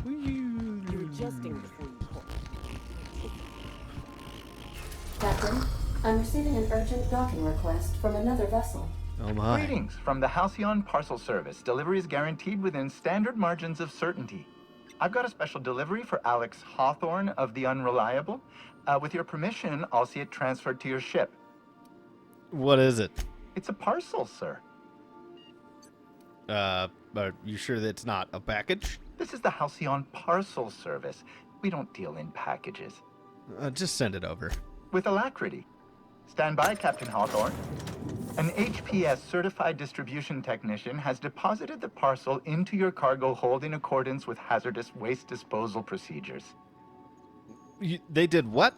You're adjusting before you pull. Captain, I'm receiving an urgent docking request from another vessel. Oh my. Greetings from the Halcyon Parcel Service. Delivery is guaranteed within standard margins of certainty. I've got a special delivery for Alex Hawthorne of the Unreliable. With your permission, I'll see it transferred to your ship. What is it? It's a parcel, sir. Are you sure that it's not a package? This is the Halcyon Parcel Service. We don't deal in packages. Just send it over. With alacrity. Stand by, Captain Hawthorne. An HPS certified distribution technician has deposited the parcel into your cargo hold in accordance with hazardous waste disposal procedures. They did what?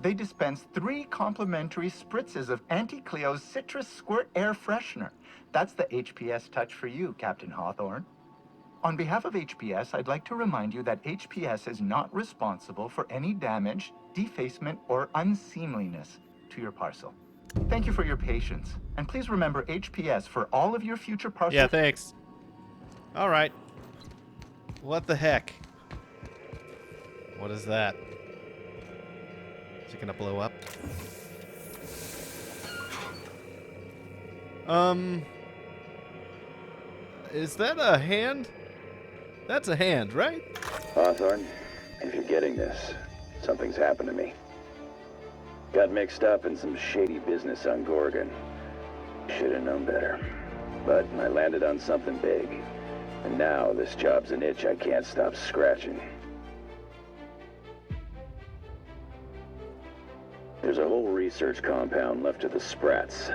They dispensed 3 complimentary spritzes of Auntie Cleos citrus squirt air freshener. That's the HPS touch for you, Captain Hawthorne. On behalf of HPS, I'd like to remind you that HPS is not responsible for any damage, defacement, or unseemliness to your parcel. Thank you for your patience, and please remember HPS for all of your future parcels. Yeah, thanks. All right. What the heck? What is that? Is it gonna blow up? Is that a hand? That's a hand, right? Hawthorne, if you're getting this, something's happened to me. Got mixed up in some shady business on Gorgon. Should have known better. But I landed on something big. And now this job's an itch I can't stop scratching. There's a whole research compound left to the Sprats.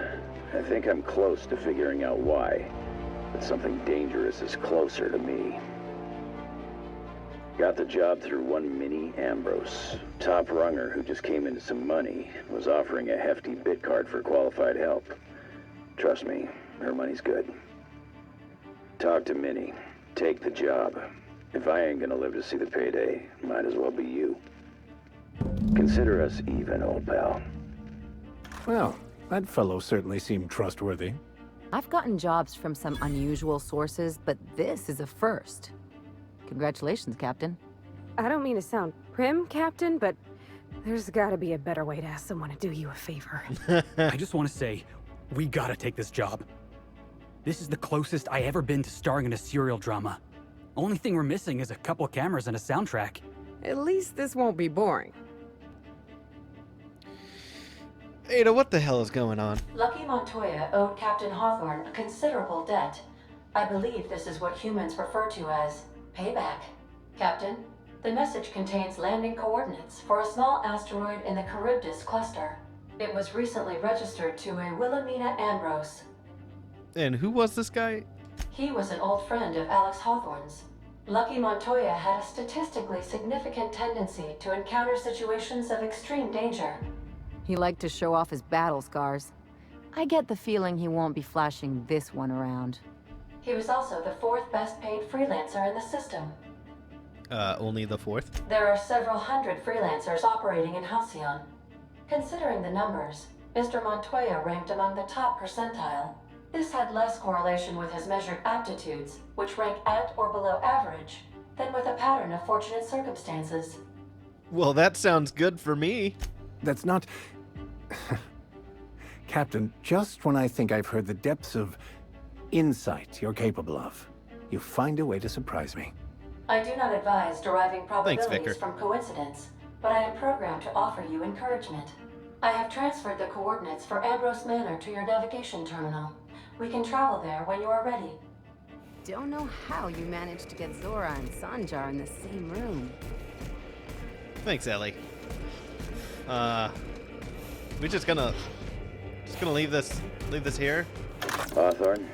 I think I'm close to figuring out why. But something dangerous is closer to me. Got the job through one Minnie Ambrose. Top runger who just came into some money, was offering a hefty bid card for qualified help. Trust me, her money's good. Talk to Minnie. Take the job. If I ain't gonna live to see the payday, might as well be you. Consider us even, old pal. Well, that fellow certainly seemed trustworthy. I've gotten jobs from some unusual sources, but this is a first. Congratulations, Captain. I don't mean to sound prim, Captain, but there's gotta be a better way to ask someone to do you a favor. I just want to say, we gotta take this job. This is the closest I ever been to starring in a serial drama. Only thing we're missing is a couple cameras and a soundtrack. At least this won't be boring. Ada, what the hell is going on? Lucky Montoya owed Captain Hawthorne a considerable debt. I believe this is what humans refer to as payback. Captain, the message contains landing coordinates for a small asteroid in the Charybdis cluster. It was recently registered to a Wilhelmina Ambrose. And who was this guy? He was an old friend of Alex Hawthorne's. Lucky Montoya had a statistically significant tendency to encounter situations of extreme danger. He liked to show off his battle scars. I get the feeling he won't be flashing this one around. He was also the 4th best paid freelancer in the system. Only the 4th? There are several hundred freelancers operating in Halcyon. Considering the numbers, Mr. Montoya ranked among the top percentile. This had less correlation with his measured aptitudes, which rank at or below average, than with a pattern of fortunate circumstances. Well, that sounds good for me. That's not... Captain, just when I think I've heard the depths of insight you're capable of, you find a way to surprise me. I do not advise deriving Thanks, probabilities Vicar. from coincidence, but I am programmed to offer you encouragement. I have transferred the coordinates for Ambrose Manor to your navigation terminal. We can travel there when you are ready. Don't know how you managed to get Zora and Sanjar in the same room. Thanks, Ellie. We're just gonna leave this here. Hawthorne,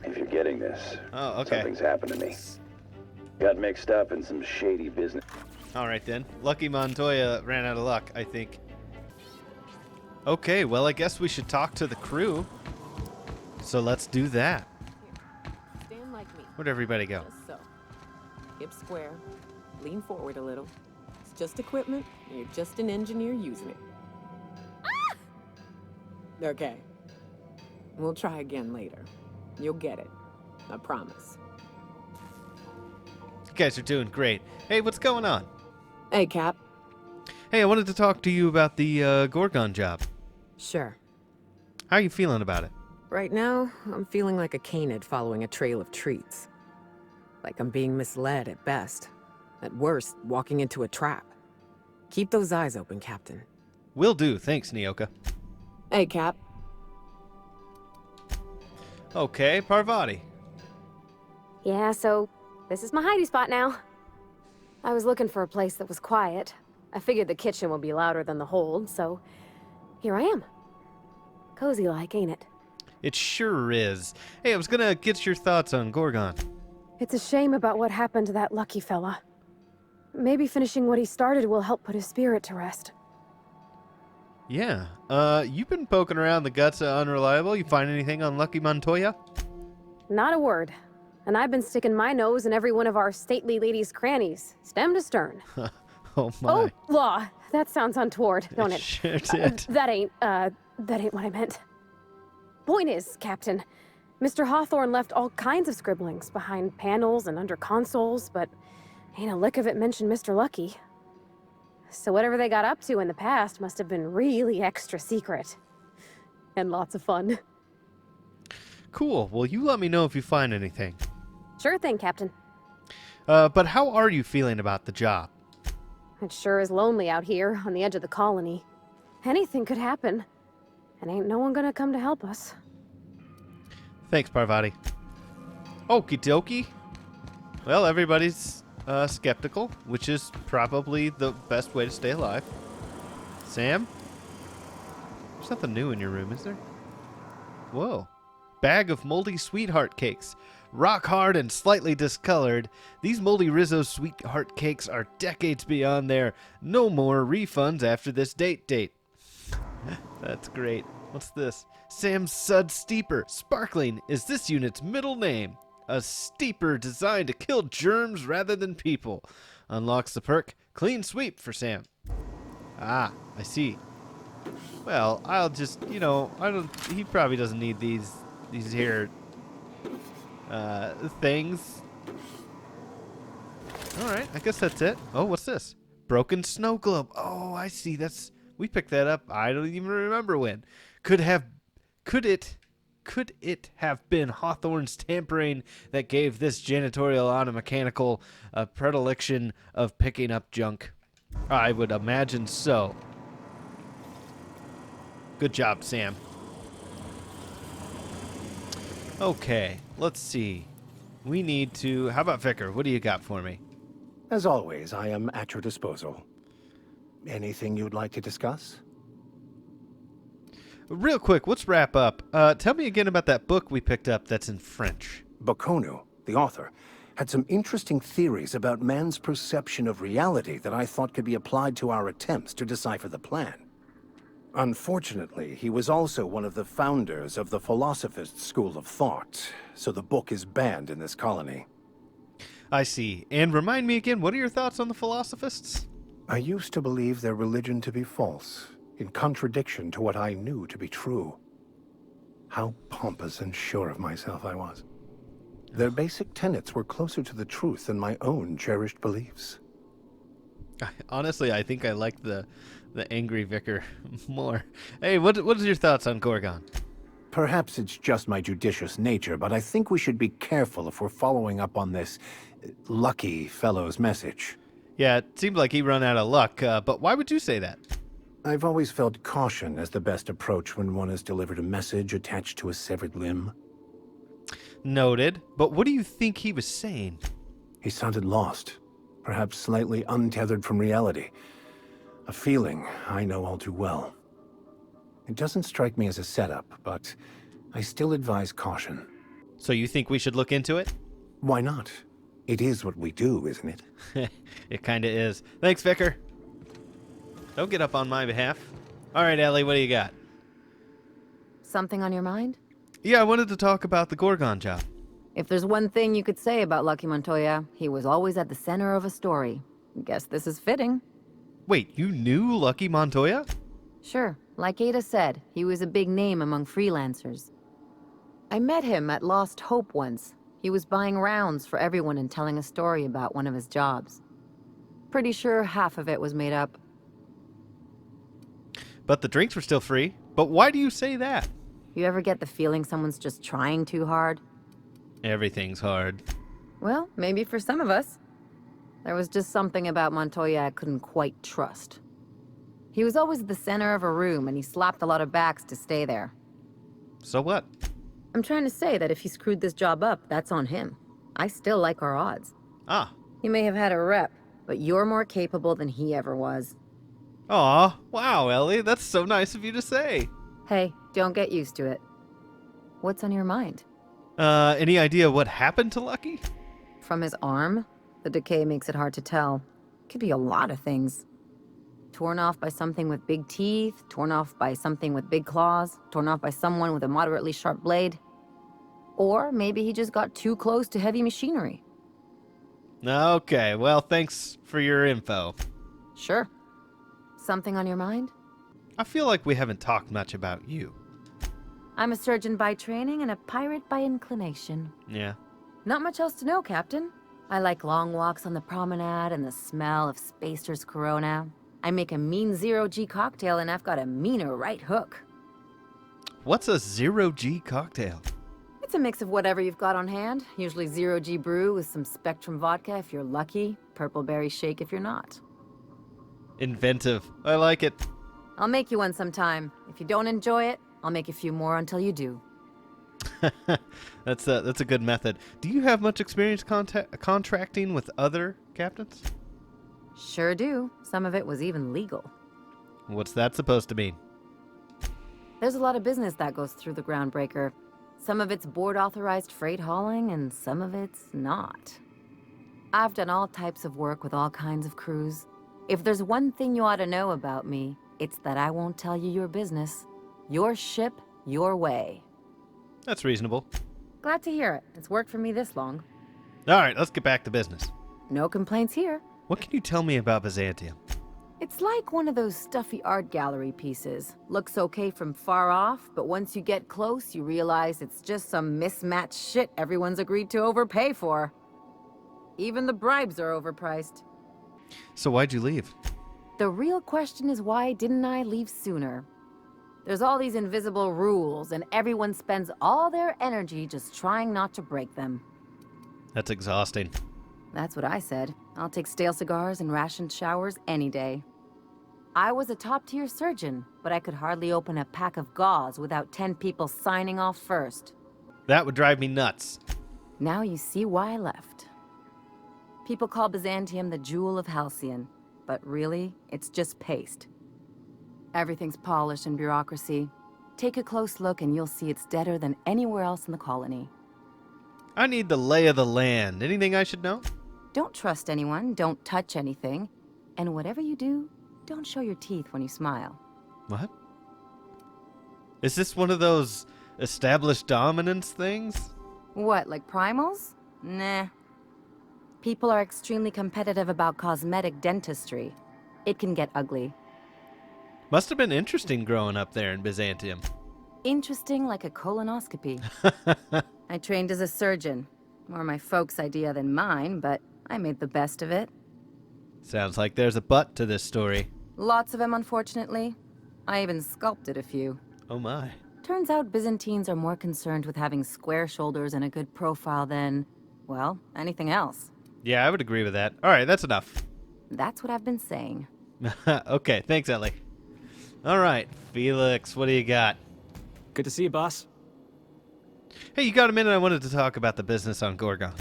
if you're getting this, Oh, okay. something's happened to me. Got mixed up in some shady business. All right then. Lucky Montoya ran out of luck, I think. Okay, well, I guess we should talk to the crew. So let's do that. Stand like me. Where'd everybody go? Just so. Hip square. Lean forward a little. It's just equipment, and you're just an engineer using it. Ah! Okay. We'll try again later. You'll get it. I promise. You guys are doing great. Hey, what's going on? Hey, Cap. Hey, I wanted to talk to you about the Gorgon job. Sure. How are you feeling about it? Right now, I'm feeling like a canid following a trail of treats. Like I'm being misled at best. At worst, walking into a trap. Keep those eyes open, Captain. Will do. Thanks, Nyoka. Hey, Cap. Okay, Parvati. Yeah, so this is my hidey spot now. I was looking for a place that was quiet. I figured the kitchen would be louder than the hold, so here I am. Cozy like, ain't it? It sure is. Hey, I was gonna get your thoughts on Gorgon. It's a shame about what happened to that Lucky fella. Maybe finishing what he started will help put his spirit to rest. Yeah. You've been poking around the guts of Unreliable. You find anything on Lucky Montoya? Not a word. And I've been sticking my nose in every one of our stately ladies' crannies, stem to stern. Oh my. Oh, law. That sounds untoward, don't it? Sure did. That ain't what I meant. Point is, Captain, Mr. Hawthorne left all kinds of scribblings behind panels and under consoles, but ain't a lick of it mentioned Mr. Lucky. So whatever they got up to in the past must have been really extra secret. And lots of fun. Cool. Well, you let me know if you find anything. Sure thing, Captain. But how are you feeling about the job? It sure is lonely out here on the edge of the colony. Anything could happen. And ain't no one gonna come to help us. Thanks, Parvati. Okie dokie. Well, everybody's skeptical, which is probably the best way to stay alive. Sam? There's nothing new in your room, is there? Whoa. Bag of moldy sweetheart cakes. Rock hard and slightly discolored, these moldy Rizzo sweetheart cakes are decades beyond their no more refunds after this date. That's great. What's this? Sam's Sud Steeper. Sparkling is this unit's middle name. A steeper designed to kill germs rather than people. Unlocks the perk Clean Sweep for Sam. Ah, I see. Well, I'll just, he probably doesn't need these here things. Alright, I guess that's it. Oh, what's this? Broken snow globe. Oh, I see. We picked that up. I don't even remember when. Could it have been Hawthorne's tampering that gave this janitorial automechanical a predilection of picking up junk? I would imagine so. Good job, Sam. Okay, let's see. We need to... How about Vicar? What do you got for me? As always, I am at your disposal. Anything you'd like to discuss? Real quick, let's wrap up. Tell me again about that book we picked up that's in French. Baconu, the author, had some interesting theories about man's perception of reality that I thought could be applied to our attempts to decipher the plan. Unfortunately, he was also one of the founders of the Philosophist school of thought, so the book is banned in this colony. I see. And remind me again, what are your thoughts on the Philosophists? I used to believe their religion to be false, in contradiction to what I knew to be true. How pompous and sure of myself I was. Their basic tenets were closer to the truth than my own cherished beliefs. Honestly, I think I like the angry vicar more. Hey, what is your thoughts on Gorgon? Perhaps it's just my judicious nature, but I think we should be careful if we're following up on this Lucky fellow's message. Yeah, it seemed like he run out of luck, but why would you say that? I've always felt caution as the best approach when one has delivered a message attached to a severed limb. Noted, but what do you think he was saying? He sounded lost, perhaps slightly untethered from reality. A feeling I know all too well. It doesn't strike me as a setup, but I still advise caution. So you think we should look into it? Why not? It is what we do, isn't it? It kinda is. Thanks, Vicar. Don't get up on my behalf. All right, Ellie, what do you got? Something on your mind? Yeah, I wanted to talk about the Gorgon job. If there's one thing you could say about Lucky Montoya, he was always at the center of a story. Guess this is fitting. Wait, you knew Lucky Montoya? Sure. Like Ada said, he was a big name among freelancers. I met him at Lost Hope once. He was buying rounds for everyone and telling a story about one of his jobs. Pretty sure half of it was made up. But the drinks were still free. But why do you say that? You ever get the feeling someone's just trying too hard? Everything's hard. Well, maybe for some of us. There was just something about Montoya I couldn't quite trust. He was always the center of a room, and he slapped a lot of backs to stay there. So what? I'm trying to say that if he screwed this job up, that's on him. I still like our odds. Ah. He may have had a rep, but you're more capable than he ever was. Aw, wow, Ellie, that's so nice of you to say. Hey, don't get used to it. What's on your mind? Any idea what happened to Lucky? From his arm? The decay makes it hard to tell. Could be a lot of things. Torn off by something with big teeth, torn off by something with big claws, torn off by someone with a moderately sharp blade. Or maybe he just got too close to heavy machinery. Okay, well, thanks for your info. Sure. Something on your mind? I feel like we haven't talked much about you. I'm a surgeon by training and a pirate by inclination. Yeah. Not much else to know, Captain. I like long walks on the promenade and the smell of Spacer's Corona. I make a mean zero-G cocktail and I've got a meaner right hook. What's a zero-G cocktail? It's a mix of whatever you've got on hand. Usually zero-G brew with some Spectrum vodka if you're lucky, purple berry shake if you're not. Inventive. I like it. I'll make you one sometime. If you don't enjoy it, I'll make a few more until you do. That's a good method. Do you have much experience contracting with other captains? Sure do. Some of it was even legal. What's that supposed to mean? There's a lot of business that goes through the Groundbreaker. Some of it's board-authorized freight hauling, and some of it's not. I've done all types of work with all kinds of crews. If there's one thing you ought to know about me, it's that I won't tell you your business. Your ship, your way. That's reasonable. Glad to hear it. It's worked for me this long. All right, let's get back to business. No complaints here. What can you tell me about Byzantium? It's like one of those stuffy art gallery pieces. Looks okay from far off, but once you get close, you realize it's just some mismatched shit everyone's agreed to overpay for. Even the bribes are overpriced. So why'd you leave? The real question is, why didn't I leave sooner? There's all these invisible rules, and everyone spends all their energy just trying not to break them. That's exhausting. That's what I said. I'll take stale cigars and rationed showers any day. I was a top-tier surgeon, but I could hardly open a pack of gauze without 10 people signing off first. That would drive me nuts. Now you see why I left. People call Byzantium the jewel of Halcyon, but really, it's just paste. Everything's polished and bureaucracy. Take a close look and you'll see it's deader than anywhere else in the colony. I need the lay of the land. Anything I should know? Don't trust anyone, don't touch anything, and whatever you do, don't show your teeth when you smile. What? Is this one of those established dominance things? What, like primals? Nah. People are extremely competitive about cosmetic dentistry. It can get ugly. Must have been interesting growing up there in Byzantium. Interesting like a colonoscopy. I trained as a surgeon. More my folks' idea than mine, but I made the best of it. Sounds like there's a but to this story. Lots of them, unfortunately. I even sculpted a few. Oh my. Turns out Byzantines are more concerned with having square shoulders and a good profile than, well, anything else. Yeah, I would agree with that. All right, that's enough. That's what I've been saying. Okay, thanks, Ellie. All right, Felix, what do you got? Good to see you, boss. Hey, you got a minute? I wanted to talk about the business on Gorgon.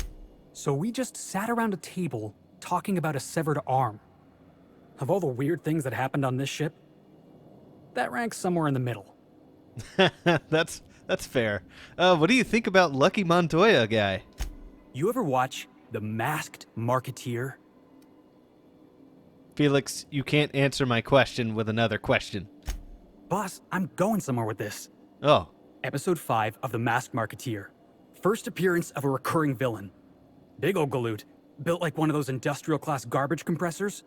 So we just sat around a table talking about a severed arm. Of all the weird things that happened on this ship, that ranks somewhere in the middle. That's fair. What do you think about Lucky Montoya guy? You ever watch The Masked Marketeer? Felix, you can't answer my question with another question. Boss, I'm going somewhere with this. Oh. Episode 5 of The Masked Marketeer. First appearance of a recurring villain. Big old galoot, built like one of those industrial-class garbage compressors.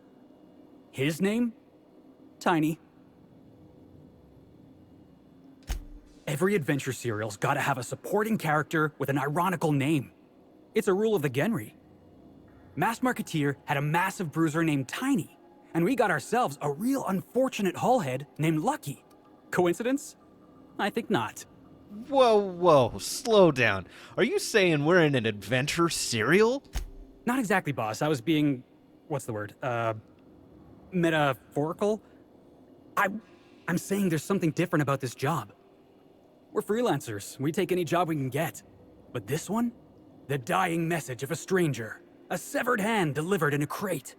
His name? Tiny. Every adventure serial's gotta have a supporting character with an ironical name. It's a rule of the Genry. Mass Marketeer had a massive bruiser named Tiny, and we got ourselves a real unfortunate hullhead named Lucky. Coincidence? I think not. Whoa, whoa, slow down. Are you saying we're in an adventure serial? Not exactly, boss. I was being... what's the word? Metaphorical? I'm saying there's something different about this job. We're freelancers. We take any job we can get. But this one? The dying message of a stranger. A severed hand delivered in a crate.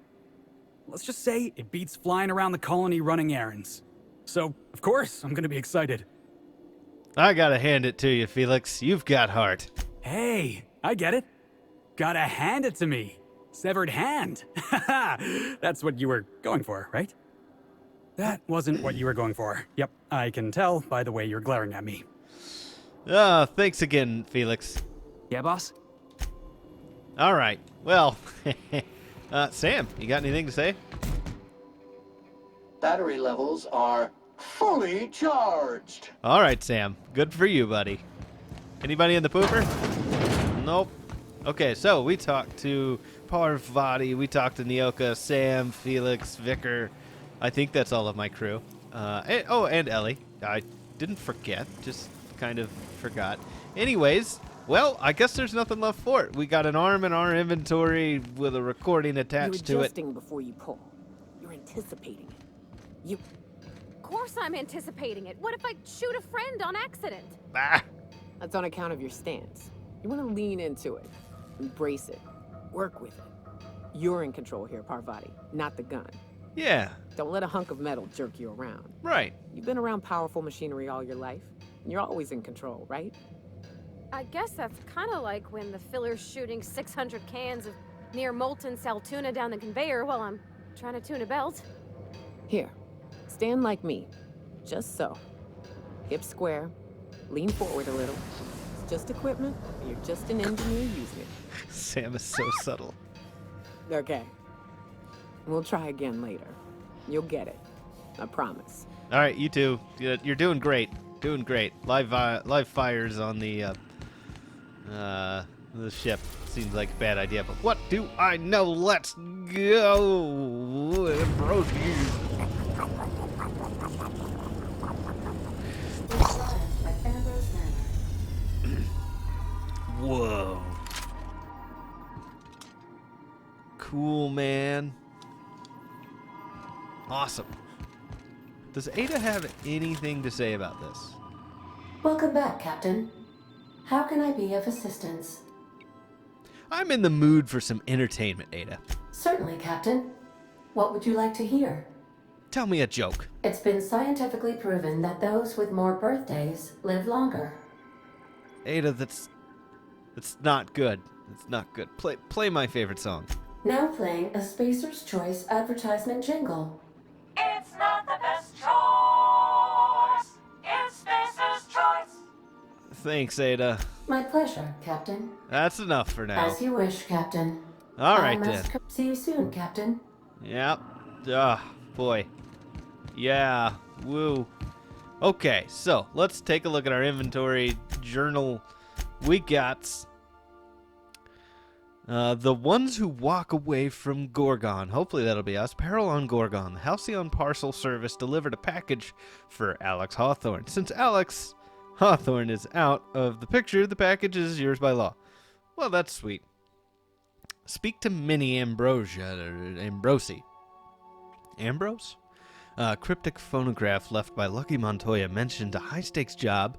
Let's just say it beats flying around the colony running errands. So, of course, I'm gonna be excited. I gotta hand it to you, Felix. You've got heart. Hey, I get it. Gotta hand it to me. Severed hand. That's what you were going for, right? That wasn't what you were going for. Yep, I can tell by the way you're glaring at me. Thanks again, Felix. Yeah, boss? All right. Well, Sam, you got anything to say? Battery levels are fully charged. All right, Sam. Good for you, buddy. Anybody in the pooper? Nope. Okay, so we talked to Parvati, we talked to Nyoka, Sam, Felix, Vicar. I think that's all of my crew. And Ellie. I didn't forget, just kind of forgot. Anyways, well, I guess there's nothing left for it. We got an arm in our inventory with a recording attached to it. You're adjusting before you pull. You're anticipating it. Of course I'm anticipating it. What if I shoot a friend on accident? Ah! That's on account of your stance. You want to lean into it. Embrace it. Work with it. You're in control here, Parvati, not the gun. Yeah. Don't let a hunk of metal jerk you around. Right. You've been around powerful machinery all your life. And you're always in control, right? I guess that's kind of like when the filler's shooting 600 cans of near molten sal tuna down the conveyor while I'm trying to tune a belt. Here, stand like me. Just so. Hips square. Lean forward a little. It's just equipment. You're just an engineer using it. Sam is so subtle. Okay. We'll try again later. You'll get it. I promise. All right, you two. You're doing great. Doing great. Live fires on the ship. Seems like a bad idea, but what do I know? Let's go. Whoa. Cool, man. Awesome. Does Ada have anything to say about this? Welcome back, Captain. How can I be of assistance? I'm in the mood for some entertainment, Ada. Certainly, Captain. What would you like to hear? Tell me a joke. It's been scientifically proven that those with more birthdays live longer. Ada, that's not good. It's not good. Play my favorite song. Now playing a Spacer's Choice advertisement jingle. It's not the best choice. It's Spacer's Choice. Thanks, Ada. My pleasure, Captain. That's enough for now. As you wish, Captain. All right, then. See you soon, Captain. Yep. Boy. Yeah. Woo. Okay, so let's take a look at our inventory journal. We got the ones who walk away from Gorgon. Hopefully that'll be us. Peril on Gorgon. The Halcyon Parcel Service delivered a package for Alex Hawthorne. Since Alex Hawthorne is out of the picture, the package is yours by law. Well, that's sweet. Speak to Minnie Ambrosi. Ambrose? Cryptic phonograph left by Lucky Montoya mentioned a high-stakes job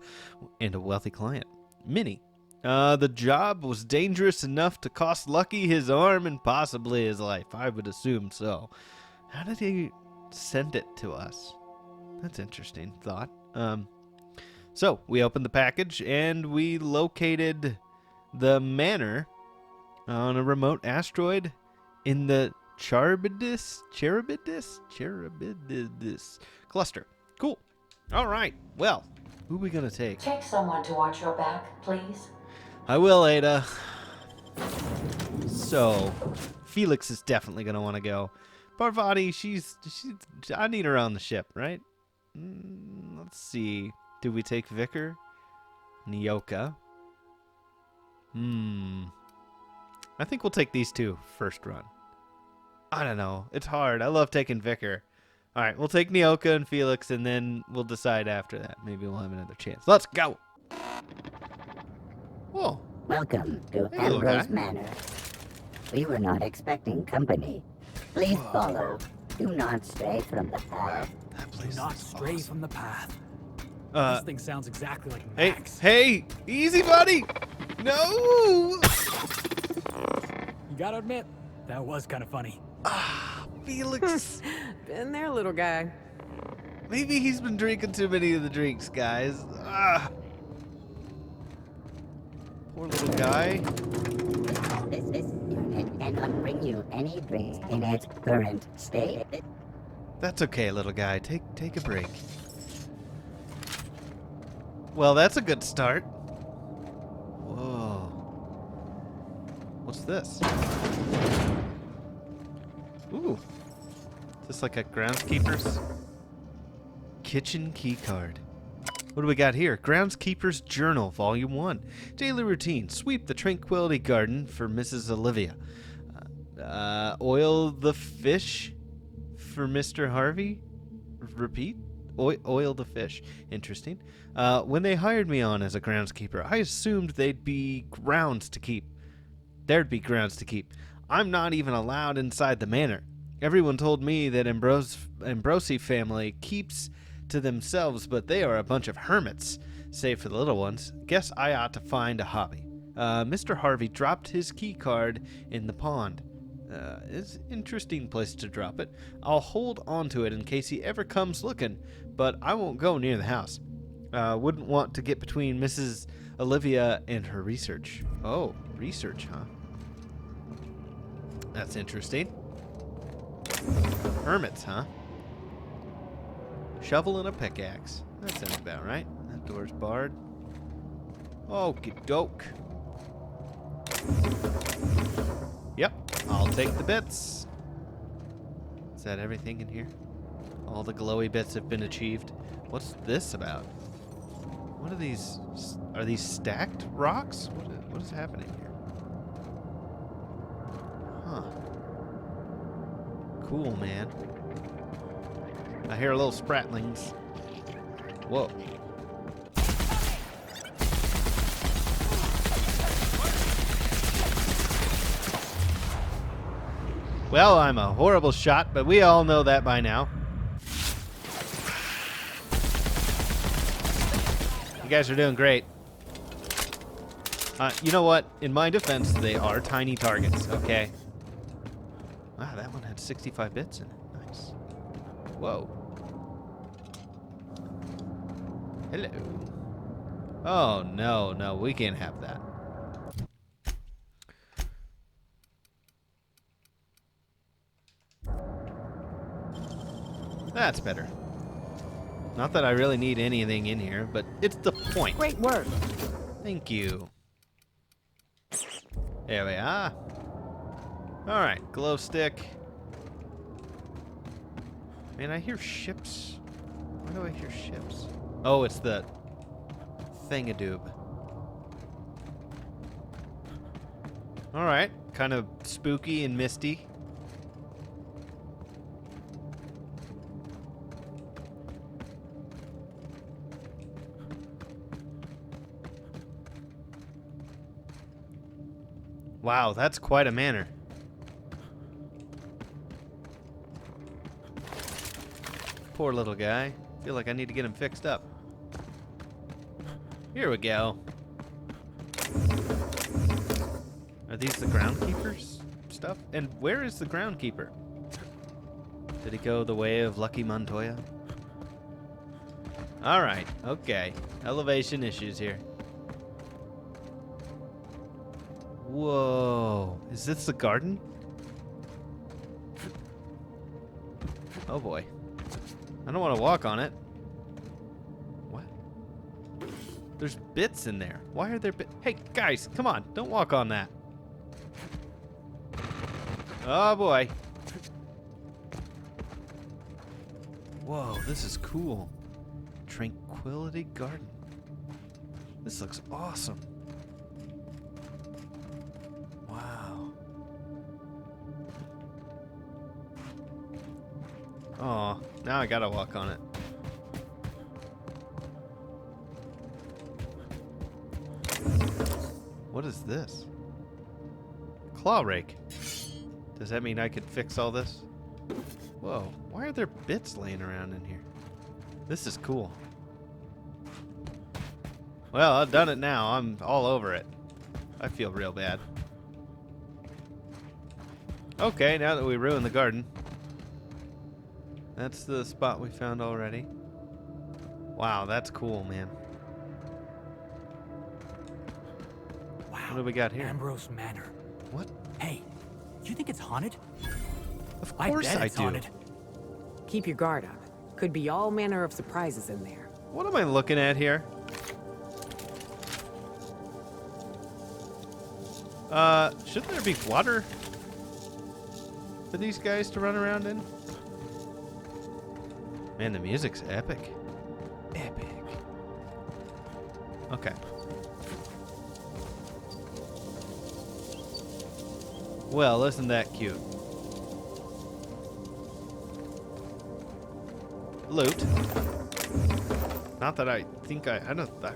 and a wealthy client. Minnie. The job was dangerous enough to cost Lucky his arm and possibly his life. I would assume so. How did he send it to us? That's interesting thought. So we opened the package and we located the manor on a remote asteroid in the Charybdis cluster. Cool. All right. Well, who are we gonna take? Take someone to watch your back, please. I will, Ada. So, Felix is definitely gonna want to go. Parvati, she's. I need her on the ship, right? Let's see. Do we take Vicar? Nyoka? I think we'll take these two first run. I don't know. It's hard. I love taking Vicar. All right, we'll take Nyoka and Felix, and then we'll decide after that. Maybe we'll have another chance. Let's go. Whoa. Welcome to Hey, little Ambrose guy. Manor. We were not expecting company. Please follow. Do not stray from the path. That Do place not is stray awesome. from the path. Uh, This thing sounds exactly like Hey, Max. hey, easy, buddy. No. You gotta admit, that was kind of funny. Felix. Been there, little guy. Maybe he's been drinking too many of the drinks, guys. Poor little guy. This unit cannot bring you any drinks in its current state. That's okay, little guy. Take a break. Well, that's a good start. Whoa. What's this? Ooh. Is this like a groundskeeper's kitchen key card? What do we got here? Groundskeeper's Journal, Volume 1. Daily routine. Sweep the Tranquility Garden for Mrs. Olivia. Oil the fish for Mr. Harvey? Repeat? Oil the fish. Interesting. When they hired me on as a groundskeeper, I assumed there'd be grounds to keep. I'm not even allowed inside the manor. Everyone told me that Ambrosi family keeps to themselves, but they are a bunch of hermits, save for the little ones. Guess I ought to find a hobby. Mr. Harvey dropped his key card in the pond. It's an interesting place to drop it. I'll hold on to it in case he ever comes looking, but I won't go near the house. Wouldn't want to get between Mrs. Olivia and her research. Oh, research, huh? That's interesting. Hermits, huh? Shovel and a pickaxe. That sounds about right. That door's barred. Okie doke. Yep, I'll take the bits. Is that everything in here? All the glowy bits have been achieved. What's this about? What are these? Are these stacked rocks? What is happening here? Huh. Cool, man. I hear little spratlings. Whoa. Well, I'm a horrible shot, but we all know that by now. You guys are doing great. You know what? In my defense, they are tiny targets, okay? Wow, that one had 65 bits in it. Nice. Whoa. Hello. Oh, no, we can't have that. That's better. Not that I really need anything in here, but it's the point. Great work. Thank you. There we are. All right, glow stick. Man, I hear ships. Why do I hear ships? Oh, it's the thingadoob. All right, kind of spooky and misty. Wow, that's quite a manor. Poor little guy. Feel like I need to get him fixed up. Here we go. Are these the groundkeepers stuff? And where is the groundkeeper? Did he go the way of Lucky Montoya? All right, okay. Elevation issues here. Whoa, is this the garden? Oh boy. I don't want to walk on it. What? There's bits in there. Why are there bits? Hey, guys, come on. Don't walk on that. Oh boy. Whoa, this is cool. Tranquility Garden. This looks awesome. Wow. Oh, now I gotta walk on it. What is this? Claw rake. Does that mean I could fix all this? Whoa, why are there bits laying around in here? This is cool. Well, I've done it now. I'm all over it. I feel real bad. Okay, now that we ruined the garden. That's the spot we found already. Wow, that's cool, man. Wow. What do we got here? Ambrose Manor. What? Hey, you think it's haunted? Of course bet I it's do. haunted. Keep your guard up. Could be all manner of surprises in there. What am I looking at here? Shouldn't there be water for these guys to run around in? Man, the music's epic. Epic. Okay. Well, isn't that cute? Loot. Not that I think I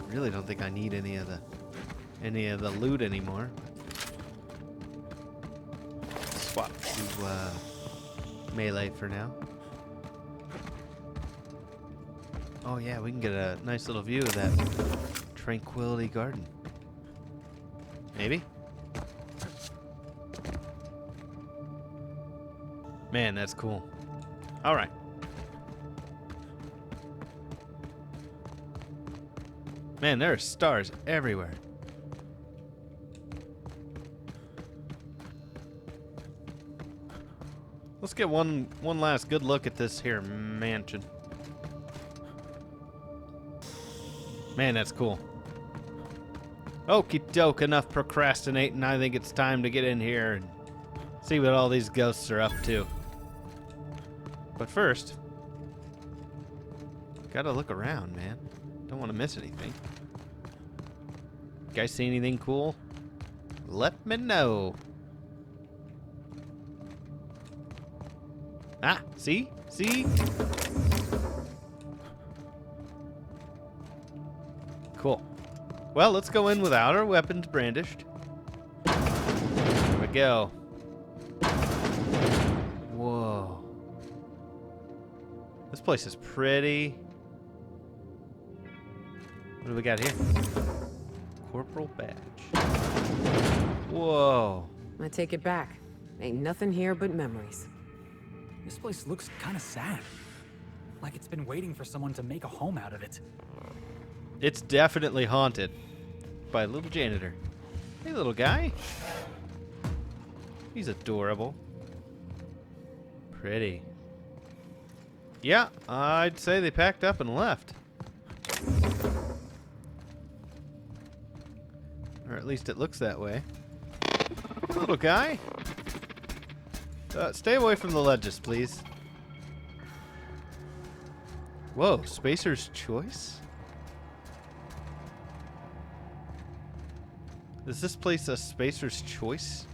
really don't think I need any of the loot anymore. Swap to melee for now. Oh yeah, we can get a nice little view of that Tranquility Garden. Maybe? Man, that's cool. All right. Man, there are stars everywhere. Let's get one last good look at this here mansion. Man, that's cool. Okie doke, enough procrastinating. I think it's time to get in here and see what all these ghosts are up to. But first, gotta look around, man. Don't want to miss anything. Guys see anything cool? Let me know. Ah, see? See? Cool. Well, let's go in without our weapons brandished. There we go. Whoa. This place is pretty. What do we got here? Corporal badge. Whoa. I take it back. Ain't nothing here but memories. This place looks kind of sad. Like it's been waiting for someone to make a home out of it. It's definitely haunted by a little janitor. Hey, little guy. He's adorable. Pretty. Yeah, I'd say they packed up and left. Or at least it looks that way. Little guy. Stay away from the ledges, please. Whoa, Spacer's Choice? Is this place a Spacer's Choice?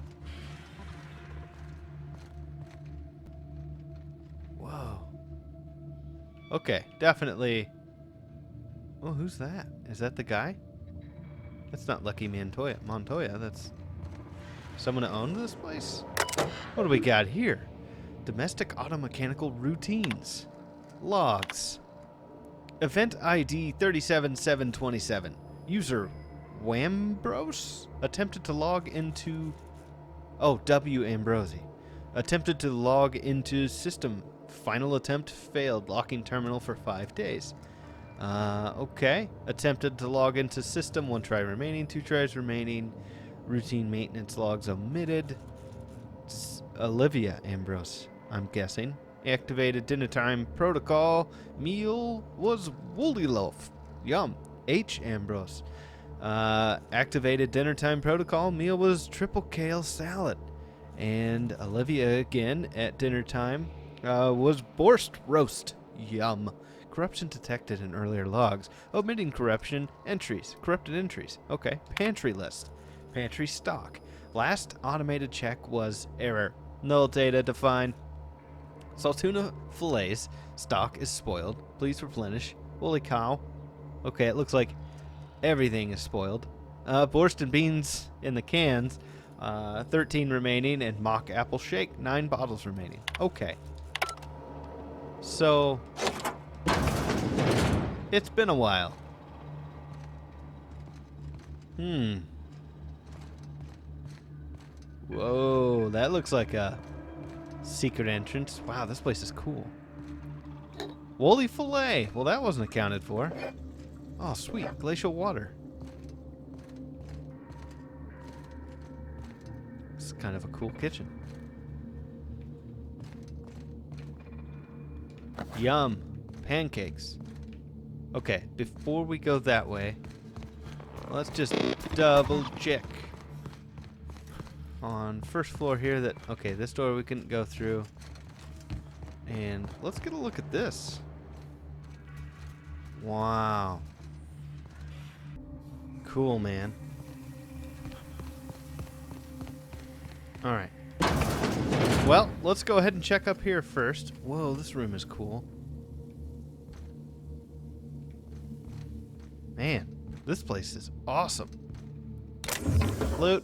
Whoa. Okay, definitely. Oh, who's that? Is that the guy? That's not Lucky Montoya. That's someone who owned this place? What do we got here? Domestic automechanical routines. Logs. Event ID 37727. User Wambros attempted to log into... Oh, W. Ambrosi. Attempted to log into system. Final attempt failed. Locking terminal for 5 days. Okay. Attempted to log into system. 1 try remaining. 2 tries remaining. Routine maintenance logs omitted. Olivia Ambrose, I'm guessing. Activated dinner time protocol. Meal was woolly loaf. Yum. H. Ambrose. Activated dinner time protocol. Meal was triple kale salad. And Olivia again at dinner time was borscht roast. Yum. Corruption detected in earlier logs. Omitting corruption entries. Corrupted entries. Okay. Pantry list. Pantry stock. Last automated check was error. Null data defined. Saltuna fillets. Stock is spoiled. Please replenish. Holy cow. Okay, it looks like everything is spoiled. Borscht and beans in the cans. 13 remaining. And mock apple shake. 9 bottles remaining. Okay. So, it's been a while. Whoa, that looks like a secret entrance. Wow, this place is cool. Woolly fillet. Well, that wasn't accounted for. Oh, sweet. Glacial water. It's kind of a cool kitchen. Yum. Pancakes. Okay, before we go that way, let's just double check. On first floor here that, okay, this door we couldn't go through. And let's get a look at this. Wow. Cool, man. Alright. Well, let's go ahead and check up here first. Whoa, this room is cool. Man, this place is awesome. Loot.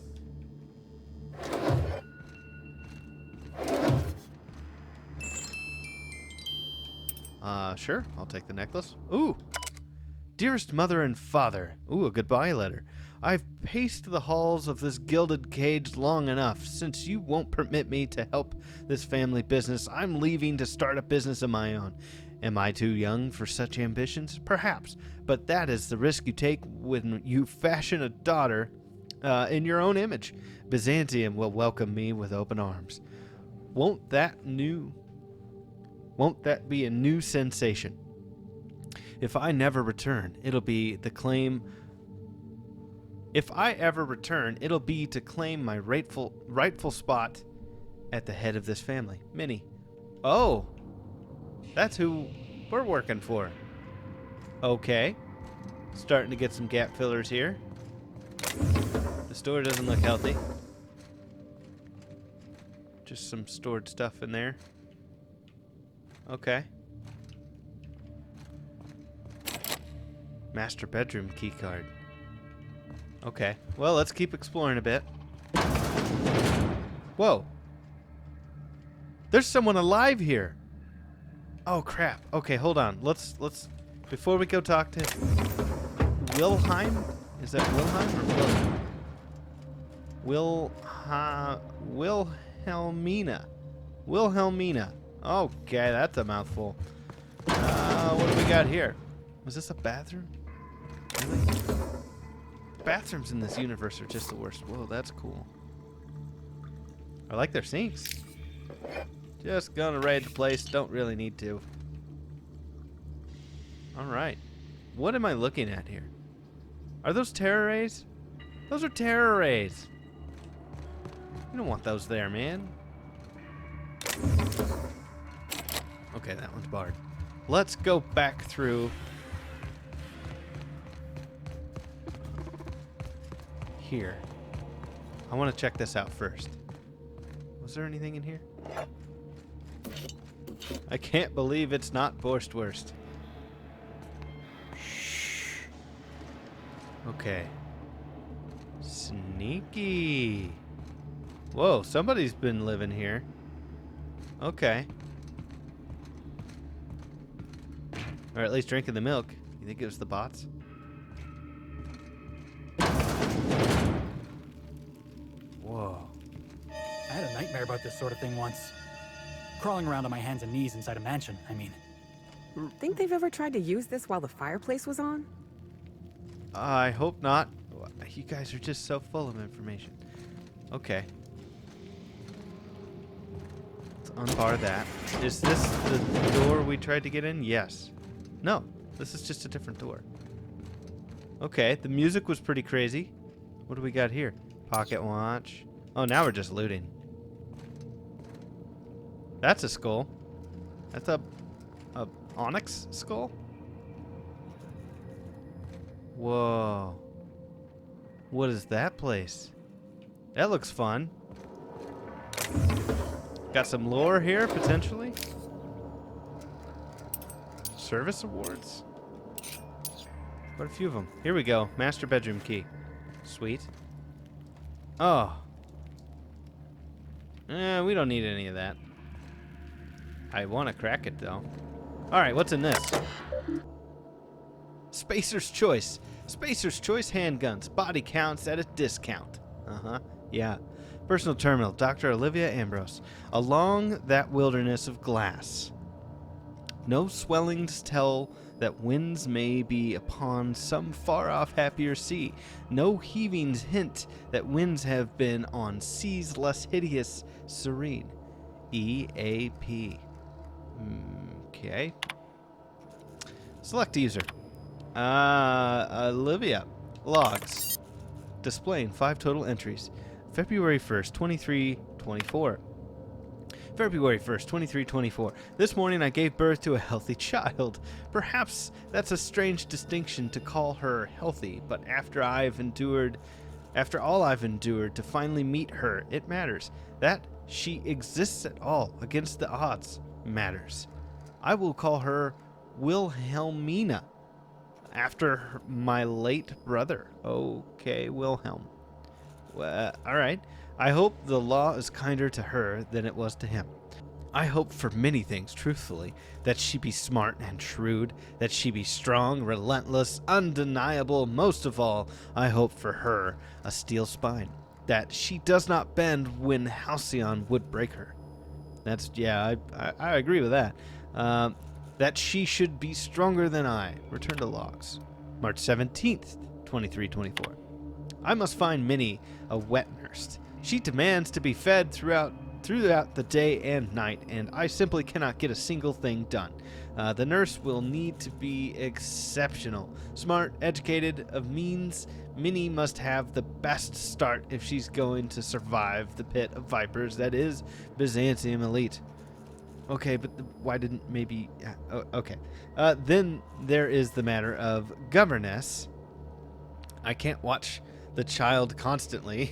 Sure, I'll take the necklace. Ooh! Dearest mother and father. Ooh, a goodbye letter. I've paced the halls of this gilded cage long enough. Since you won't permit me to help this family business, I'm leaving to start a business of my own. Am I too young for such ambitions? Perhaps, but that is the risk you take when you fashion a daughter in your own image. Byzantium will welcome me with open arms. Won't that be a new sensation? If I never return, it'll be to claim my rightful spot at the head of this family. Minnie. Oh, that's who we're working for. Okay. Starting to get some gap fillers here. The store doesn't look healthy. Just some stored stuff in there. Okay. Master bedroom key card. Okay. Well, let's keep exploring a bit. Whoa. There's someone alive here. Oh crap. Okay, hold on. Let's before we go talk to Wilhelm? Is that Wilhelm or Wilhelmina? Wilhelmina. Okay, that's a mouthful. What do we got here? Was this a bathroom? Really? Bathrooms in this universe are just the worst. Whoa, that's cool. I like their sinks. Just gonna raid the place. Don't really need to. Alright. What am I looking at here? Are those terror rays? Those are terror rays. You don't want those there, man. Okay, that one's barred. Let's go back through here. I want to check this out first. Was there anything in here? I can't believe it's not Borstwurst. Shh. Okay. Sneaky. Whoa, somebody's been living here. Okay. Or at least drinking the milk. You think it was the bots? Whoa. I had a nightmare about this sort of thing once. Crawling around on my hands and knees inside a mansion, I mean. Think they've ever tried to use this while the fireplace was on? I hope not. You guys are just so full of information. Okay. Let's unbar that. Is this the door we tried to get in? Yes. No, this is just a different door. Okay, the music was pretty crazy. What do we got here? Pocket watch. Oh, now we're just looting. That's a skull. That's a onyx skull? Whoa. What is that place? That looks fun. Got some lore here, potentially. service awards? Quite a few of them. Here we go. Master bedroom key. Sweet. Oh. We don't need any of that. I want to crack it, though. Alright, what's in this? Spacer's Choice. Spacer's Choice handguns. Body counts at a discount. Uh-huh. Yeah. Personal terminal. Dr. Olivia Ambrose. Along that wilderness of glass. No swellings tell that winds may be upon some far-off happier sea. No heavings hint that winds have been on seas less hideous, serene. EAP. Okay. Select user. Olivia. Logs. Displaying 5 total entries. February 1st, 2324. February 1st, 2324. This morning I gave birth to a healthy child. Perhaps that's a strange distinction to call her healthy, but after all I've endured to finally meet her, it matters. That she exists at all, against the odds, matters. I will call her Wilhelmina, after my late brother. Okay, Wilhelm. All right. I hope the law is kinder to her than it was to him. I hope for many things, truthfully, that she be smart and shrewd, that she be strong, relentless, undeniable. Most of all, I hope for her a steel spine, that she does not bend when Halcyon would break her. That's, yeah, I agree with that. That she should be stronger than I. Return to logs. March 17th, 2324. I must find Minnie a wet nurse. She demands to be fed throughout the day and night, and I simply cannot get a single thing done. The nurse will need to be exceptional. Smart, educated, of means. Minnie must have the best start if she's going to survive the pit of vipers that is Byzantium elite. Okay, but why didn't maybe... okay. Then there is the matter of governess. I can't watch the child constantly.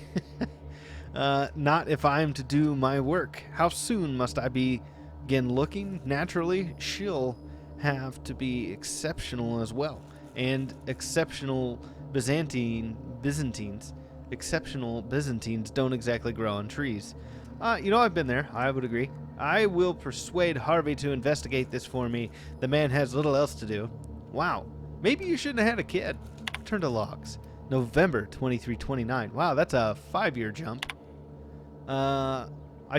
Not if I am to do my work. How soon must I begin looking? Naturally, she'll have to be exceptional as well. And exceptional Byzantines don't exactly grow on trees. I've been there. I would agree. I will persuade Harvey to investigate this for me. The man has little else to do. Wow. Maybe you shouldn't have had a kid. Turn to logs. November 2329. Wow, that's a 5-year jump. I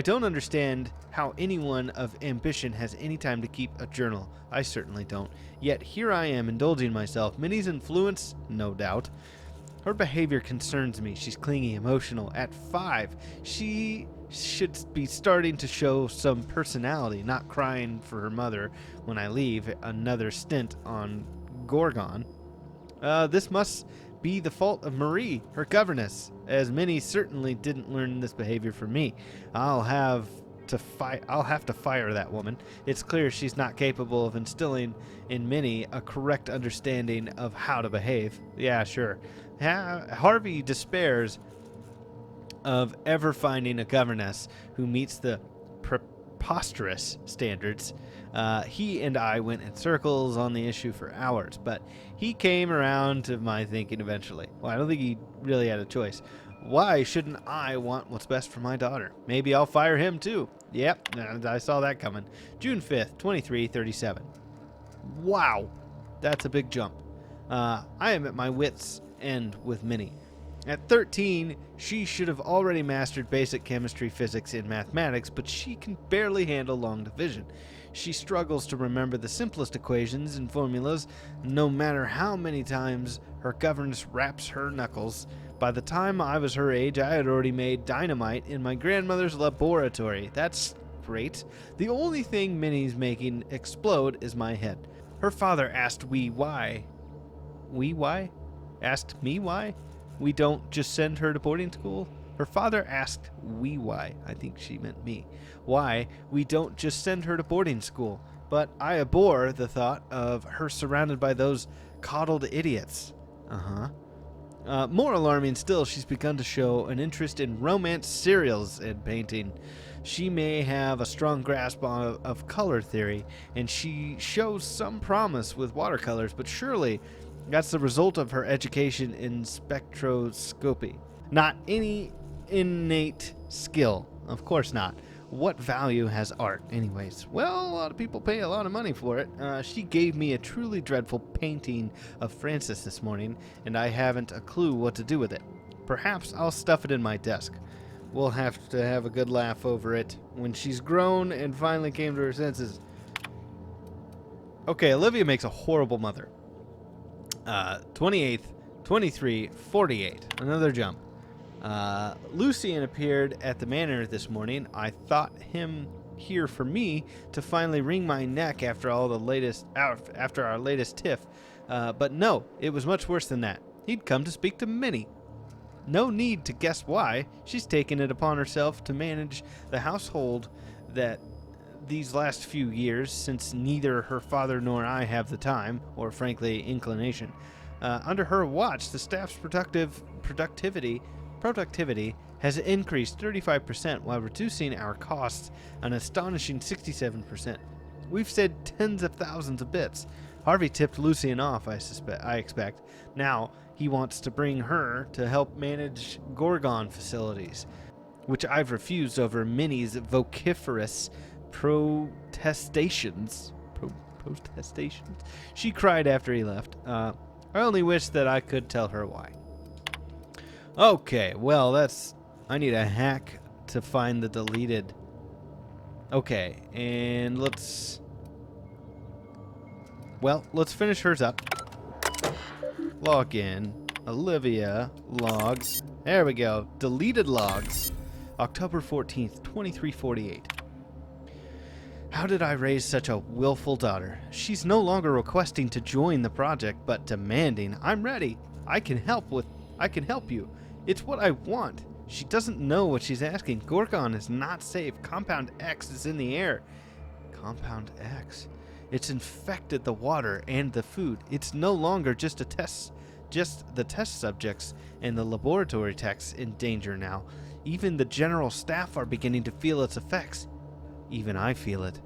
don't understand how anyone of ambition has any time to keep a journal. I certainly don't. Yet here I am indulging myself. Minnie's influence, no doubt. Her behavior concerns me. She's clingy, emotional. At 5, she should be starting to show some personality, not crying for her mother when I leave another stint on Gorgon. This must be the fault of Marie, her governess, as Minnie certainly didn't learn this behavior from me. I'll have to fire that woman. It's clear she's not capable of instilling in Minnie a correct understanding of how to behave. Yeah, sure. Harvey despairs of ever finding a governess who meets the preposterous standards. He and I went in circles on the issue for hours, but he came around to my thinking eventually. Well, I don't think he really had a choice. Why shouldn't I want what's best for my daughter? Maybe I'll fire him too. Yep, I saw that coming. June 5th, 2337. Wow, that's a big jump. I am at my wits' end with Minnie. At 13, she should have already mastered basic chemistry, physics, and mathematics, but she can barely handle long division. She struggles to remember the simplest equations and formulas, no matter how many times her governess raps her knuckles. By the time I was her age, I had already made dynamite in my grandmother's laboratory. That's great. The only thing Minnie's making explode is my head. Her father asked why? Asked me why? We don't just send her to boarding school? Her father asked why. I think she meant me. Why we don't just send her to boarding school. But I abhor the thought of her surrounded by those coddled idiots. More alarming still, she's begun to show an interest in romance serials and painting. She may have a strong grasp of color theory, and she shows some promise with watercolors, but surely that's the result of her education in spectroscopy. Not any innate skill. Of course not. What value has art, anyways? Well, a lot of people pay a lot of money for it. She gave me a truly dreadful painting of Francis this morning, and I haven't a clue what to do with it. Perhaps I'll stuff it in my desk. We'll have to have a good laugh over it when she's grown and finally came to her senses. Okay, Olivia makes a horrible mother. 28th, 23, 48. Another jump. Lucian appeared at the manor this morning. I thought him here for me to finally wring my neck after our latest tiff. But no, it was much worse than that. He'd come to speak to Minnie. No need to guess why. She's taken it upon herself to manage the household that these last few years, since neither her father nor I have the time, or frankly, inclination. Under her watch, the staff's productivity has increased 35% while reducing our costs an astonishing 67%. We've saved tens of thousands of bits. Harvey tipped Lucian off, I expect. Now he wants to bring her to help manage Gorgon facilities, which I've refused over Minnie's vociferous protestations. She cried after he left. I only wish that I could tell her why. Okay, well, I need a hack to find the deleted. Okay, and let's finish hers up. Log in. Olivia logs. There we go. Deleted logs. October 14th, 2348. How did I raise such a willful daughter? She's no longer requesting to join the project, but demanding, I'm ready. I can help you. It's what I want. She doesn't know what she's asking. Gorgon is not safe. Compound X is in the air. Compound X. It's infected the water and the food. It's no longer just the test subjects and the laboratory techs in danger now. Even the general staff are beginning to feel its effects. Even I feel it.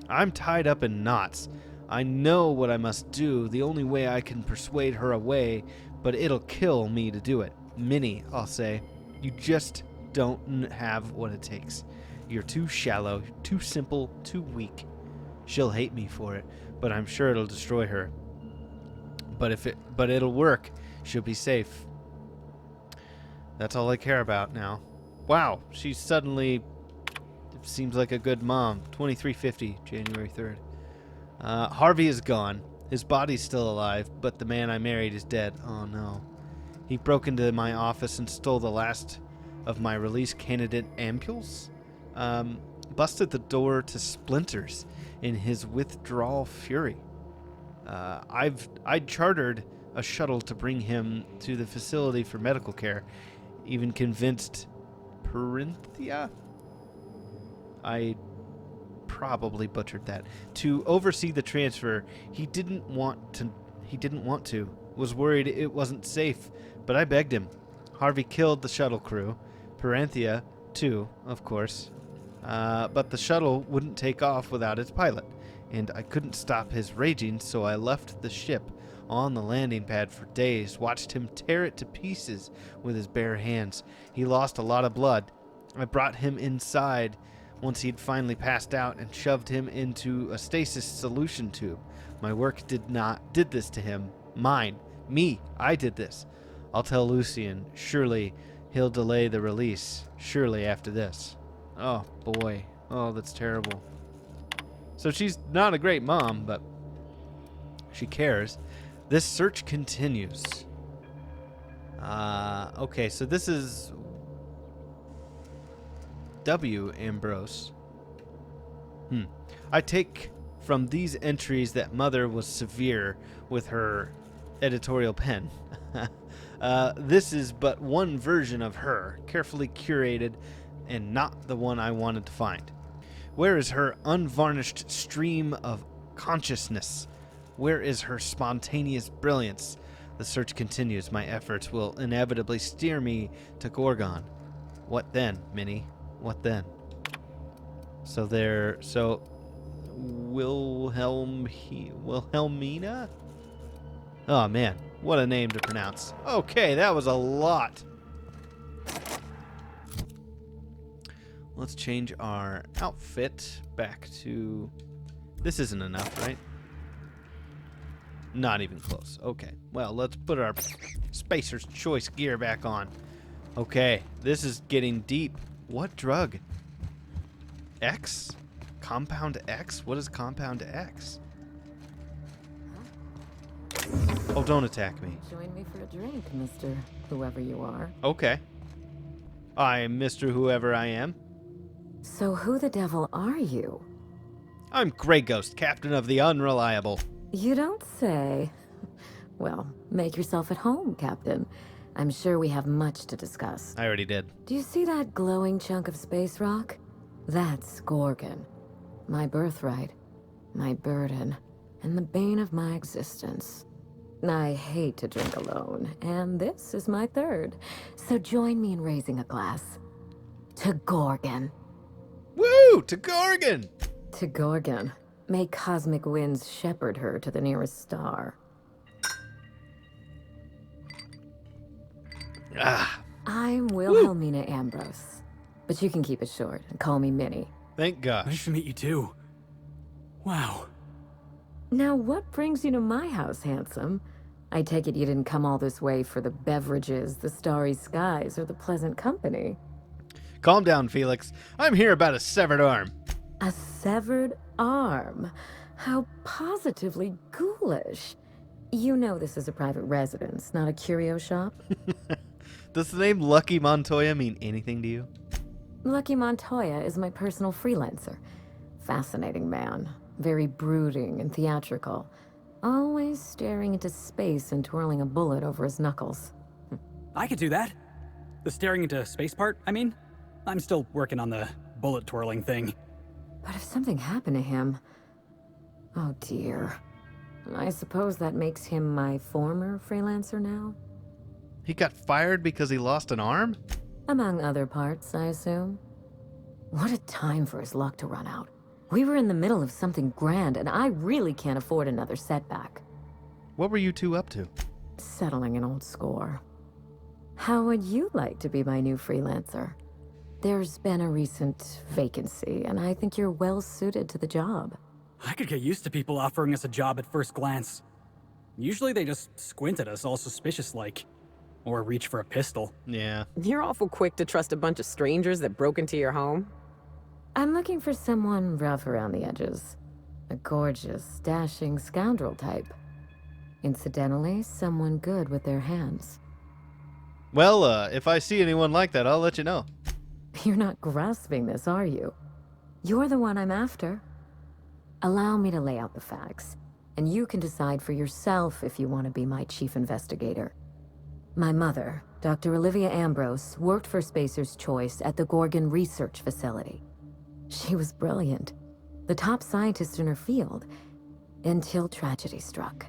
I'm tied up in knots. I know what I must do, the only way I can persuade her away, but it'll kill me to do it. Minnie, I'll say, you just don't have what it takes. You're too shallow, too simple, too weak. She'll hate me for it, but I'm sure it'll destroy her. But it'll work. She'll be safe. That's all I care about now. Wow, she suddenly seems like a good mom. 2350, January 3rd. Harvey is gone. His body's still alive, but the man I married is dead. Oh no. He broke into my office and stole the last of my release candidate ampules. Busted the door to splinters in his withdrawal fury. I'd chartered a shuttle to bring him to the facility for medical care. Even convinced Perinthia? I probably butchered that. To oversee the transfer. He didn't want to. Was worried it wasn't safe, but I begged him. Harvey killed the shuttle crew. Perinthia, too, of course. But the shuttle wouldn't take off without its pilot, and I couldn't stop his raging, so I left the ship on the landing pad for days, watched him tear it to pieces with his bare hands. He lost a lot of blood. I brought him inside once he'd finally passed out and shoved him into a stasis solution tube. My work did this to him. Me. I did this. I'll tell Lucian. Surely he'll delay the release. Surely after this. Oh, boy. Oh, that's terrible. So she's not a great mom, but she cares. This search continues. Okay, so this is W. Ambrose. I take from these entries that Mother was severe with her editorial pen. This is but one version of her, carefully curated and not the one I wanted to find. Where is her unvarnished stream of consciousness? Where is her spontaneous brilliance? The search continues. My efforts will inevitably steer me to Gorgon. What then, Minnie? What then? So Wilhelmina? Oh man, what a name to pronounce. Okay, that was a lot. Let's change our outfit back to... This isn't enough, right? Not even close. Okay, well, let's put our Spacer's Choice gear back on. Okay, this is getting deep. What drug? X? Compound X? What is Compound X? Oh, don't attack me. Join me for a drink, Mr. Whoever you are. Okay. I'm Mr. Whoever I am. So who the devil are you? I'm Grey Ghost, captain of the Unreliable. You don't say. Well, make yourself at home, Captain. I'm sure we have much to discuss. I already did. Do you see that glowing chunk of space rock? That's Gorgon. My birthright, my burden, and the bane of my existence. I hate to drink alone, and this is my third. So join me in raising a glass. To Gorgon. Woo! To Gorgon! To Gorgon. May cosmic winds shepherd her to the nearest star. Ah. I'm Wilhelmina Ambrose, but you can keep it short and call me Minnie. Thank gosh. Nice to meet you too. Wow. Now, what brings you to my house, handsome? I take it you didn't come all this way for the beverages, the starry skies, or the pleasant company. Calm down, Felix. I'm here about a severed arm. A severed arm? How positively ghoulish. You know this is a private residence, not a curio shop. Does the name Lucky Montoya mean anything to you? Lucky Montoya is my personal freelancer. Fascinating man. Very brooding and theatrical. Always staring into space and twirling a bullet over his knuckles. I could do that. The staring into space part, I mean. I'm still working on the bullet twirling thing. But if something happened to him... Oh dear. I suppose that makes him my former freelancer now? He got fired because he lost an arm? Among other parts, I assume. What a time for his luck to run out. We were in the middle of something grand, and I really can't afford another setback. What were you two up to? Settling an old score. How would you like to be my new freelancer? There's been a recent vacancy, and I think you're well suited to the job. I could get used to people offering us a job at first glance. Usually they just squint at us all suspicious-like. Or reach for a pistol. Yeah. You're awful quick to trust a bunch of strangers that broke into your home. I'm looking for someone rough around the edges. A gorgeous, dashing scoundrel type. Incidentally, someone good with their hands. Well, if I see anyone like that, I'll let you know. You're not grasping this, are you? You're the one I'm after. Allow me to lay out the facts, and you can decide for yourself if you want to be my chief investigator. My mother, Dr. Olivia Ambrose, worked for Spacer's Choice at the Gorgon Research Facility. She was brilliant, the top scientist in her field, until tragedy struck.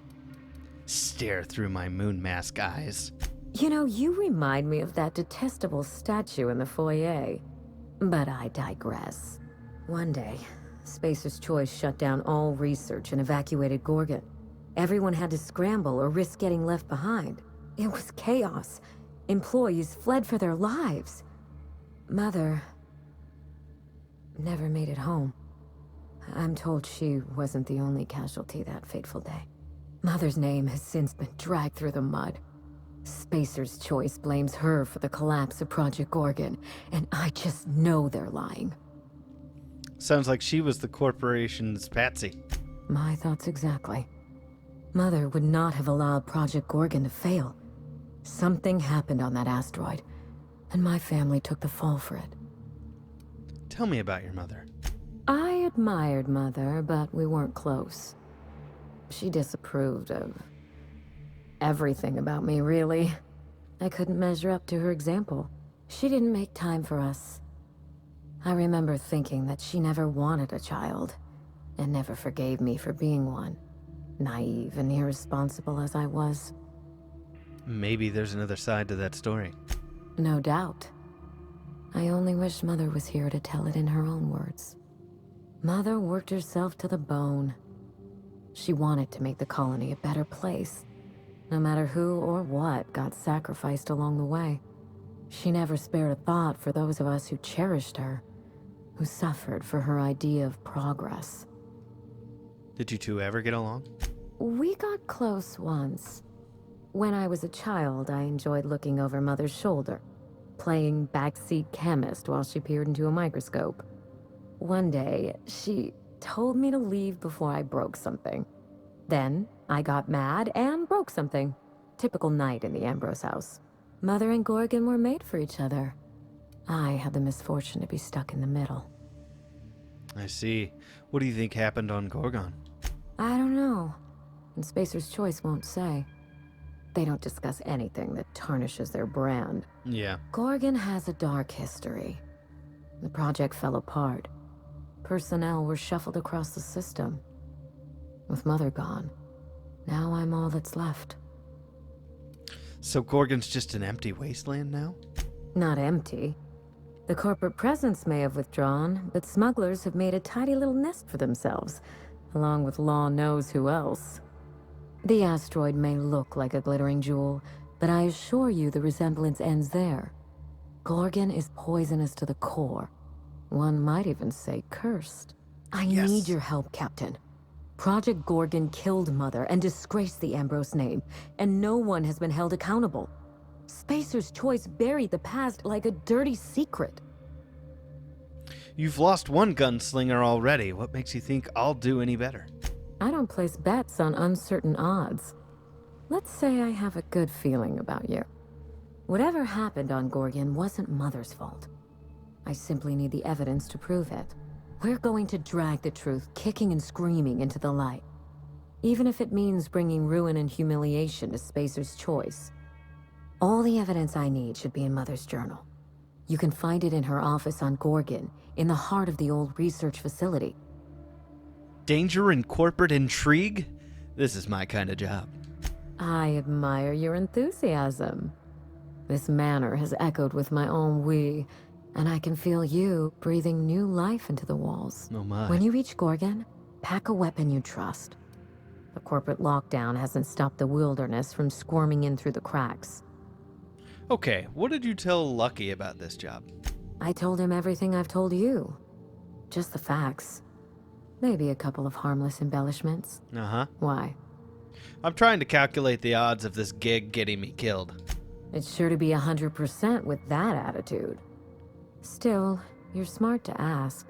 Stare through my moon mask eyes. You know, you remind me of that detestable statue in the foyer. But I digress. One day, Spacer's Choice shut down all research and evacuated Gorgon. Everyone had to scramble or risk getting left behind. It was chaos. Employees fled for their lives. Mother never made it home. I'm told she wasn't the only casualty that fateful day. Mother's name has since been dragged through the mud. Spacer's Choice blames her for the collapse of Project Gorgon, and I just know they're lying. Sounds like she was the corporation's patsy. My thoughts exactly. Mother would not have allowed Project Gorgon to fail. Something happened on that asteroid, and my family took the fall for it. Tell me about your mother. I admired Mother, but we weren't close. She disapproved of everything about me, really. I couldn't measure up to her example. She didn't make time for us. I remember thinking that she never wanted a child, and never forgave me for being one. Naive and irresponsible as I was. Maybe there's another side to that story. No doubt. I only wish Mother was here to tell it in her own words. Mother worked herself to the bone. She wanted to make the colony a better place, no matter who or what got sacrificed along the way. She never spared a thought for those of us who cherished her, who suffered for her idea of progress. Did you two ever get along? We got close once. When I was a child, I enjoyed looking over Mother's shoulder, playing backseat chemist while she peered into a microscope. One day, she told me to leave before I broke something. Then, I got mad and broke something. Typical night in the Ambrose house. Mother and Gorgon were made for each other. I had the misfortune to be stuck in the middle. I see. What do you think happened on Gorgon? I don't know. And Spacer's Choice won't say. They don't discuss anything that tarnishes their brand. Yeah. Gorgon has a dark history. The project fell apart. Personnel were shuffled across the system. With Mother gone, now I'm all that's left. So Gorgon's just an empty wasteland now? Not empty. The corporate presence may have withdrawn, but smugglers have made a tidy little nest for themselves, along with law knows who else. The asteroid may look like a glittering jewel, but I assure you the resemblance ends there. Gorgon is poisonous to the core. One might even say cursed. I need your help, Captain. Project Gorgon killed Mother and disgraced the Ambrose name, and no one has been held accountable. Spacer's Choice buried the past like a dirty secret. You've lost one gunslinger already. What makes you think I'll do any better? I don't place bets on uncertain odds. Let's say I have a good feeling about you. Whatever happened on Gorgon wasn't Mother's fault. I simply need the evidence to prove it. We're going to drag the truth, kicking and screaming, into the light. Even if it means bringing ruin and humiliation to Spacer's Choice. All the evidence I need should be in Mother's journal. You can find it in her office on Gorgon, in the heart of the old research facility. Danger and corporate intrigue? This is my kind of job. I admire your enthusiasm. This manor has echoed with my ennui, and I can feel you breathing new life into the walls. Oh my. When you reach Gorgon, pack a weapon you trust. The corporate lockdown hasn't stopped the wilderness from squirming in through the cracks. Okay, what did you tell Lucky about this job? I told him everything I've told you. Just the facts. Maybe a couple of harmless embellishments. Uh-huh. Why? I'm trying to calculate the odds of this gig getting me killed. It's sure to be 100% with that attitude. Still, you're smart to ask.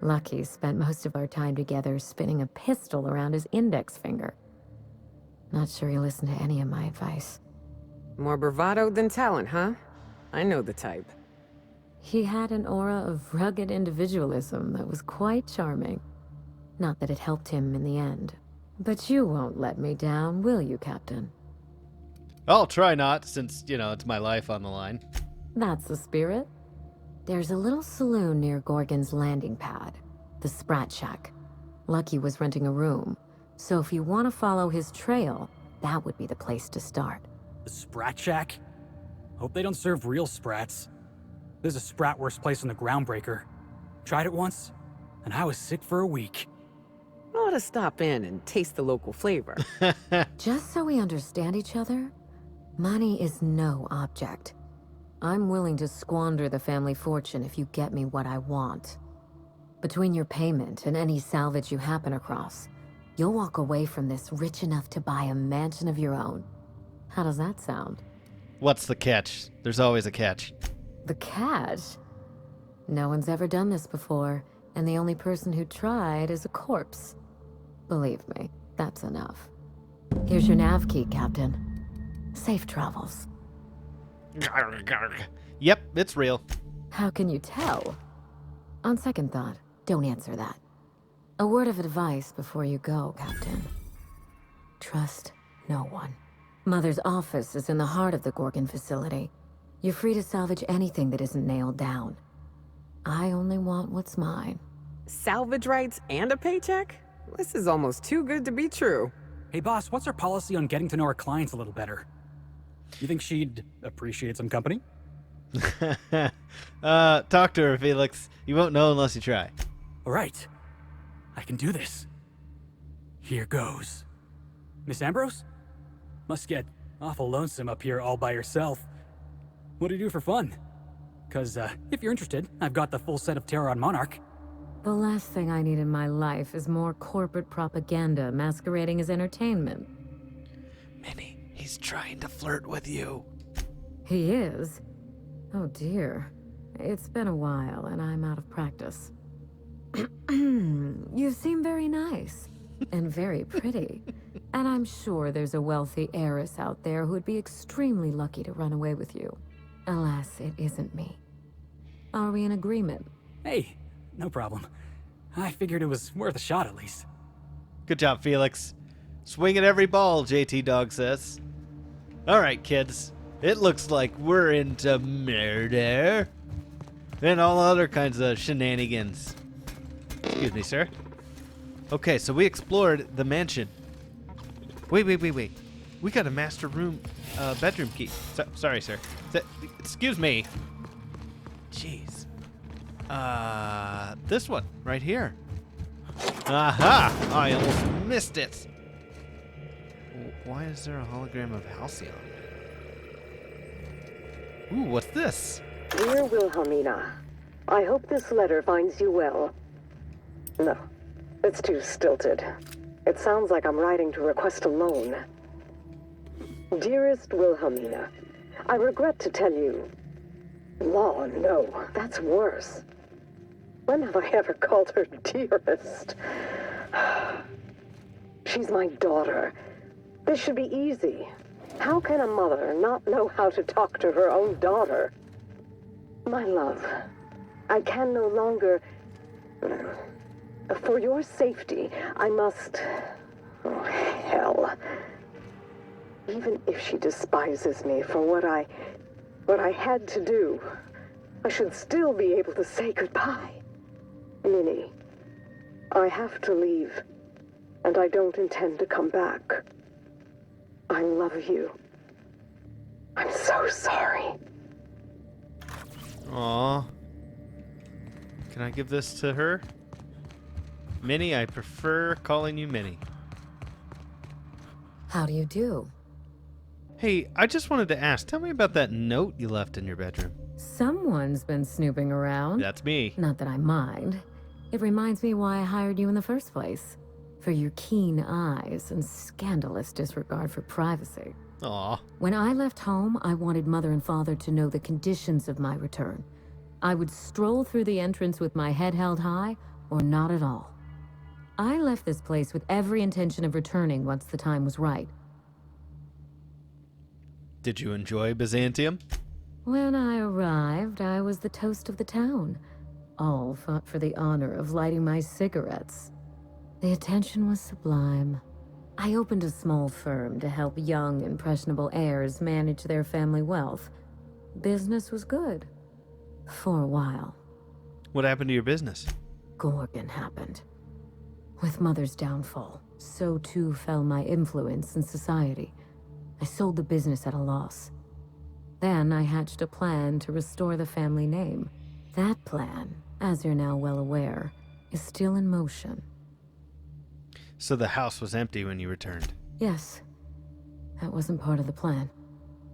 Lucky spent most of our time together spinning a pistol around his index finger. Not sure he listened to any of my advice. More bravado than talent, huh? I know the type. He had an aura of rugged individualism that was quite charming. Not that it helped him in the end. But you won't let me down, will you, Captain? I'll try not, since, it's my life on the line. That's the spirit. There's a little saloon near Gorgon's landing pad, the Sprat Shack. Lucky was renting a room, so if you want to follow his trail, that would be the place to start. The Sprat Shack? Hope they don't serve real sprats. There's a sprat worst place in the Groundbreaker. Tried it once, and I was sick for a week. Ought to stop in and taste the local flavor. Just so we understand each other, money is no object. I'm willing to squander the family fortune if you get me what I want. Between your payment and any salvage you happen across, you'll walk away from this rich enough to buy a mansion of your own. How does that sound? What's the catch? There's always a catch. The catch? No one's ever done this before, and the only person who tried is a corpse. Believe me, that's enough. Here's your nav key, Captain. Safe travels. Yep, it's real. How can you tell? On second thought, don't answer that. A word of advice before you go, Captain. Trust no one. Mother's office is in the heart of the Gorgon facility. You're free to salvage anything that isn't nailed down. I only want what's mine. Salvage rights and a paycheck? This is almost too good to be true. Hey boss, what's our policy on getting to know our clients a little better? You think she'd appreciate some company? Talk to her, Felix. You won't know unless you try. All right. I can do this. Here goes. Miss Ambrose? Must get awful lonesome up here all by yourself. What do you do for fun? Because, if you're interested, I've got the full set of Terror on Monarch. The last thing I need in my life is more corporate propaganda masquerading as entertainment. Minnie, he's trying to flirt with you. He is? Oh dear. It's been a while, and I'm out of practice. You seem very nice. And very pretty. And I'm sure there's a wealthy heiress out there who'd be extremely lucky to run away with you. Alas, it isn't me. Are we in agreement? Hey, no problem. I figured it was worth a shot at least. Good job, Felix. Swing at every ball, JT Dog says. All right, kids. It looks like we're into murder. And all other kinds of shenanigans. Excuse me, sir. Okay, so we explored the mansion. Wait. We got a master room, bedroom key. Sorry, sir. Excuse me. Jeez. This one, right here. Aha! I almost missed it. Why is there a hologram of Halcyon? Ooh, what's this? Dear Wilhelmina, I hope this letter finds you well. No, it's too stilted. It sounds like I'm writing to request a loan. Dearest Wilhelmina, I regret to tell you... Law, no, that's worse. When have I ever called her dearest? She's my daughter. This should be easy. How can a mother not know how to talk to her own daughter? My love, I can no longer... For your safety, I must... Oh, hell. Even if she despises me for what I had to do, I should still be able to say goodbye. Minnie, I have to leave, and I don't intend to come back. I love you. I'm so sorry. Aw. Can I give this to her? Minnie, I prefer calling you Minnie. How do you do? Hey, I just wanted to ask, tell me about that note you left in your bedroom. Someone's been snooping around. That's me. Not that I mind. It reminds me why I hired you in the first place. For your keen eyes and scandalous disregard for privacy. Aw. When I left home, I wanted Mother and Father to know the conditions of my return. I would stroll through the entrance with my head held high, or not at all. I left this place with every intention of returning once the time was right. Did you enjoy Byzantium? When I arrived, I was the toast of the town. All fought for the honor of lighting my cigarettes. The attention was sublime. I opened a small firm to help young, impressionable heirs manage their family wealth. Business was good. For a while. What happened to your business? Gorgon happened. With Mother's downfall, so too fell my influence in society. I sold the business at a loss. Then I hatched a plan to restore the family name. That plan, as you're now well aware, is still in motion. So the house was empty when you returned? Yes. That wasn't part of the plan.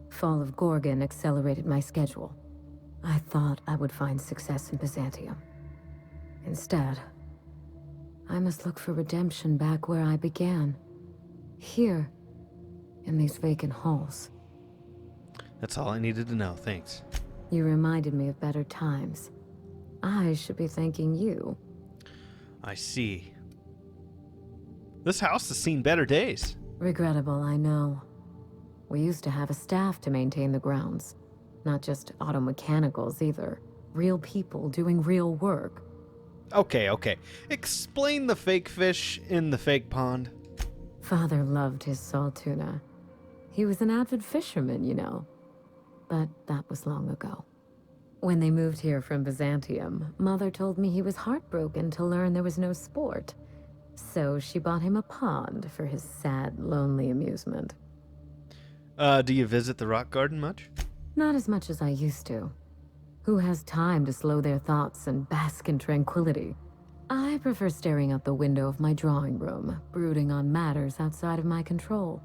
Fall of Gorgon accelerated my schedule. I thought I would find success in Byzantium. Instead, I must look for redemption back where I began. Here, in these vacant halls. That's all I needed to know, thanks. You reminded me of better times. I should be thanking you. I see. This house has seen better days. Regrettable, I know. We used to have a staff to maintain the grounds. Not just auto mechanicals either. Real people doing real work. Okay. Explain the fake fish in the fake pond. Father loved his salt tuna. He was an avid fisherman, you know. But that was long ago. When they moved here from Byzantium, Mother told me he was heartbroken to learn there was no sport. So she bought him a pond for his sad, lonely amusement. Do you visit the rock garden much? Not as much as I used to. Who has time to slow their thoughts and bask in tranquility? I prefer staring out the window of my drawing room, brooding on matters outside of my control.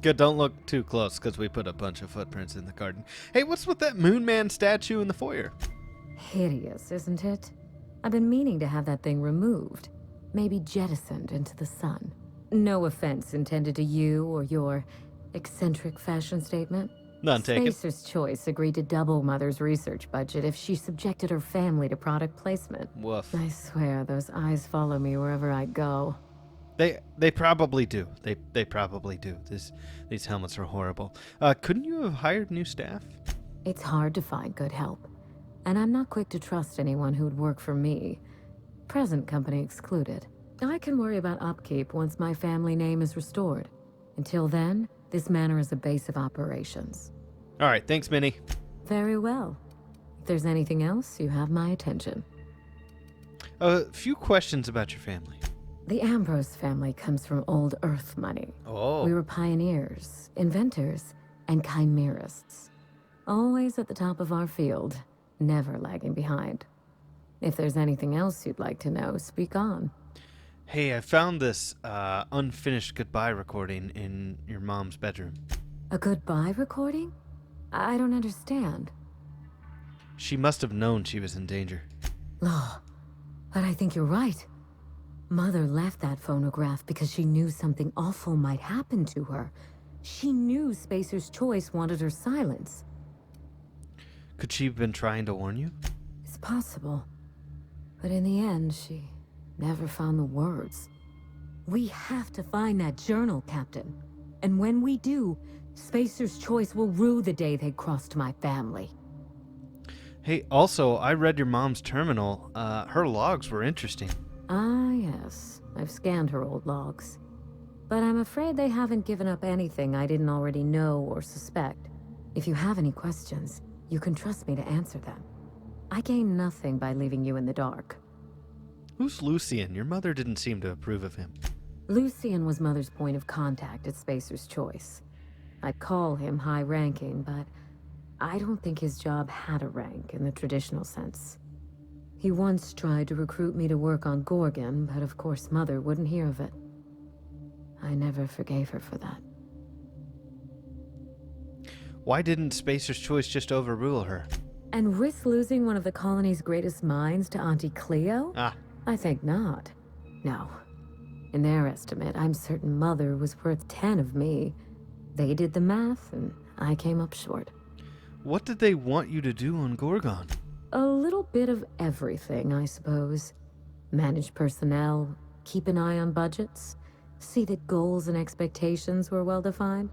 Good, don't look too close, because we put a bunch of footprints in the garden. Hey, what's with that Moon Man statue in the foyer? Hideous, isn't it? I've been meaning to have that thing removed. Maybe jettisoned into the sun. No offense intended to you or your eccentric fashion statement. None taken. Spacer's Choice agreed to double Mother's research budget if she subjected her family to product placement. Woof. I swear, those eyes follow me wherever I go. They probably do. They probably do. These helmets are horrible. Couldn't you have hired new staff? It's hard to find good help. And I'm not quick to trust anyone who'd work for me. Present company excluded. I can worry about upkeep once my family name is restored. Until then, this manor is a base of operations. All right, thanks, Minnie. Very well. If there's anything else, you have my attention. A few questions about your family. The Ambrose family comes from old Earth money. Oh. We were pioneers, inventors, and chimerists. Always at the top of our field, never lagging behind. If there's anything else you'd like to know, speak on. Hey, I found this unfinished goodbye recording in your mom's bedroom. A goodbye recording? I don't understand. She must have known she was in danger. Law, but I think you're right. Mother left that phonograph because she knew something awful might happen to her. She knew Spacer's Choice wanted her silence. Could she have been trying to warn you? It's possible. But in the end, she never found the words. We have to find that journal, Captain. And when we do, Spacer's Choice will rue the day they crossed my family. Hey, also, I read your mom's terminal. Her logs were interesting. Ah, yes. I've scanned her old logs. But I'm afraid they haven't given up anything I didn't already know or suspect. If you have any questions, you can trust me to answer them. I gain nothing by leaving you in the dark. Who's Lucian? Your mother didn't seem to approve of him. Lucian was Mother's point of contact at Spacer's Choice. I'd call him high-ranking, but I don't think his job had a rank in the traditional sense. He once tried to recruit me to work on Gorgon, but of course Mother wouldn't hear of it. I never forgave her for that. Why didn't Spacer's Choice just overrule her? And risk losing one of the colony's greatest minds to Auntie Cleo? Ah. I think not. No. In their estimate, I'm certain Mother was worth 10 of me. They did the math, and I came up short. What did they want you to do on Gorgon? A little bit of everything, I suppose. Manage personnel, keep an eye on budgets, see that goals and expectations were well defined.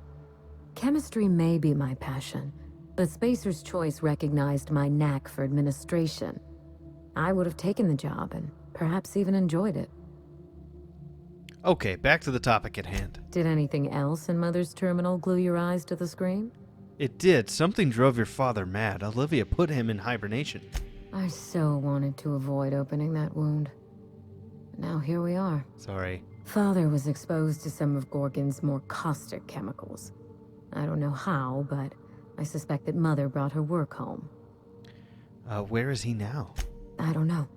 Chemistry may be my passion, but Spacer's Choice recognized my knack for administration. I would have taken the job and perhaps even enjoyed it. Okay, back to the topic at hand. Did anything else in Mother's terminal glue your eyes to the screen? It did. Something drove your father mad. Olivia put him in hibernation. I so wanted to avoid opening that wound. Now here we are. Sorry. Father was exposed to some of Gorgon's more caustic chemicals. I don't know how, but I suspect that Mother brought her work home. Where is he now? I don't know.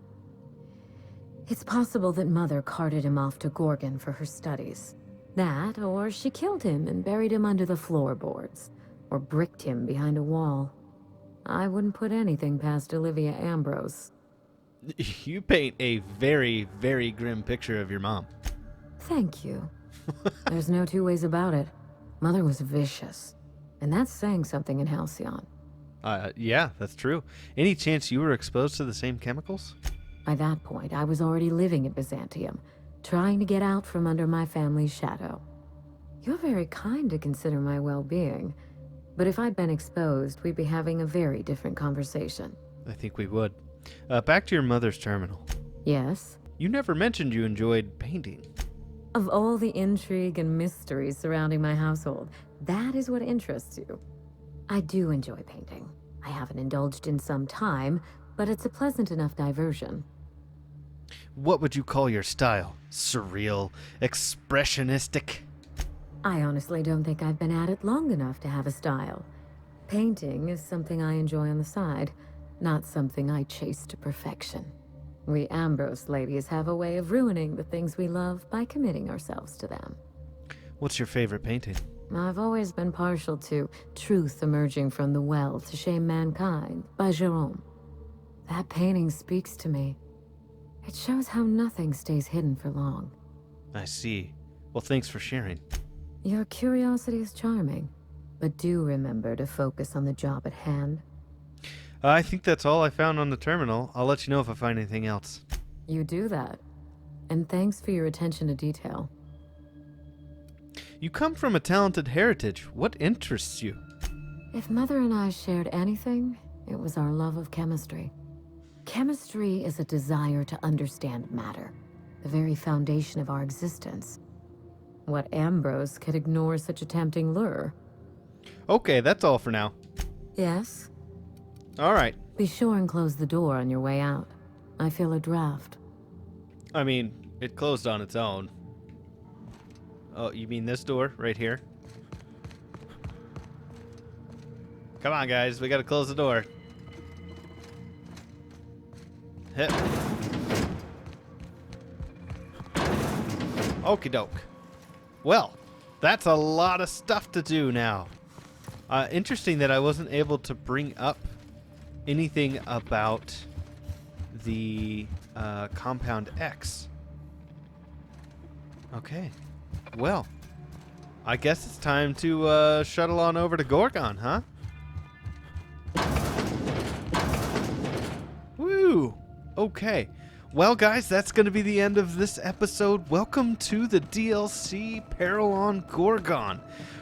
It's possible that Mother carted him off to Gorgon for her studies. That, or she killed him and buried him under the floorboards, or bricked him behind a wall. I wouldn't put anything past Olivia Ambrose. You paint a very, very grim picture of your mom. Thank you. There's no two ways about it. Mother was vicious, and that's saying something in Halcyon. Yeah, that's true. Any chance you were exposed to the same chemicals? By that point, I was already living at Byzantium, trying to get out from under my family's shadow. You're very kind to consider my well-being, but if I'd been exposed, we'd be having a very different conversation. I think we would. Back to your mother's terminal. Yes? You never mentioned you enjoyed painting. Of all the intrigue and mysteries surrounding my household, that is what interests you. I do enjoy painting. I haven't indulged in some time, but it's a pleasant enough diversion. What would you call your style? Surreal? Expressionistic? I honestly don't think I've been at it long enough to have a style. Painting is something I enjoy on the side, not something I chase to perfection. We Ambrose ladies have a way of ruining the things we love by committing ourselves to them. What's your favorite painting? I've always been partial to Truth Emerging from the Well to Shame Mankind by Jerome. That painting speaks to me. It shows how nothing stays hidden for long. I see. Well, thanks for sharing. Your curiosity is charming, but do remember to focus on the job at hand. I think that's all I found on the terminal. I'll let you know if I find anything else. You do that. And thanks for your attention to detail. You come from a talented heritage. What interests you? If Mother and I shared anything, it was our love of chemistry. Chemistry is a desire to understand matter, the very foundation of our existence. What Ambrose could ignore such a tempting lure? Okay, that's all for now. Yes? All right. Be sure and close the door on your way out. I feel a draft. I mean, it closed on its own. Oh, you mean this door right here? Come on, guys. We gotta close the door. Hit. Okie doke. Well, that's a lot of stuff to do now. Interesting that I wasn't able to bring up anything about the Compound X. Okay. Well, I guess it's time to shuttle on over to Gorgon, huh? Woo! Okay. Well, guys, that's going to be the end of this episode. Welcome to the DLC Peril on Gorgon.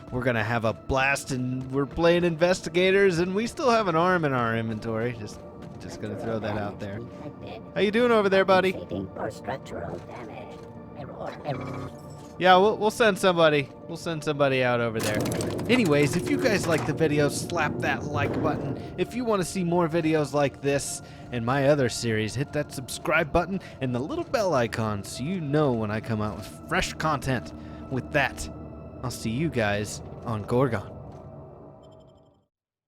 We're going to have a blast, and we're playing investigators, and we still have an arm in our inventory. Just going to throw that out there. How you doing over there, buddy? Yeah, we'll send somebody. We'll send somebody out over there. Anyways, if you guys like the video, slap that like button. If you want to see more videos like this and my other series, hit that subscribe button and the little bell icon so you know when I come out with fresh content. With that, I'll see you guys on Gorgon.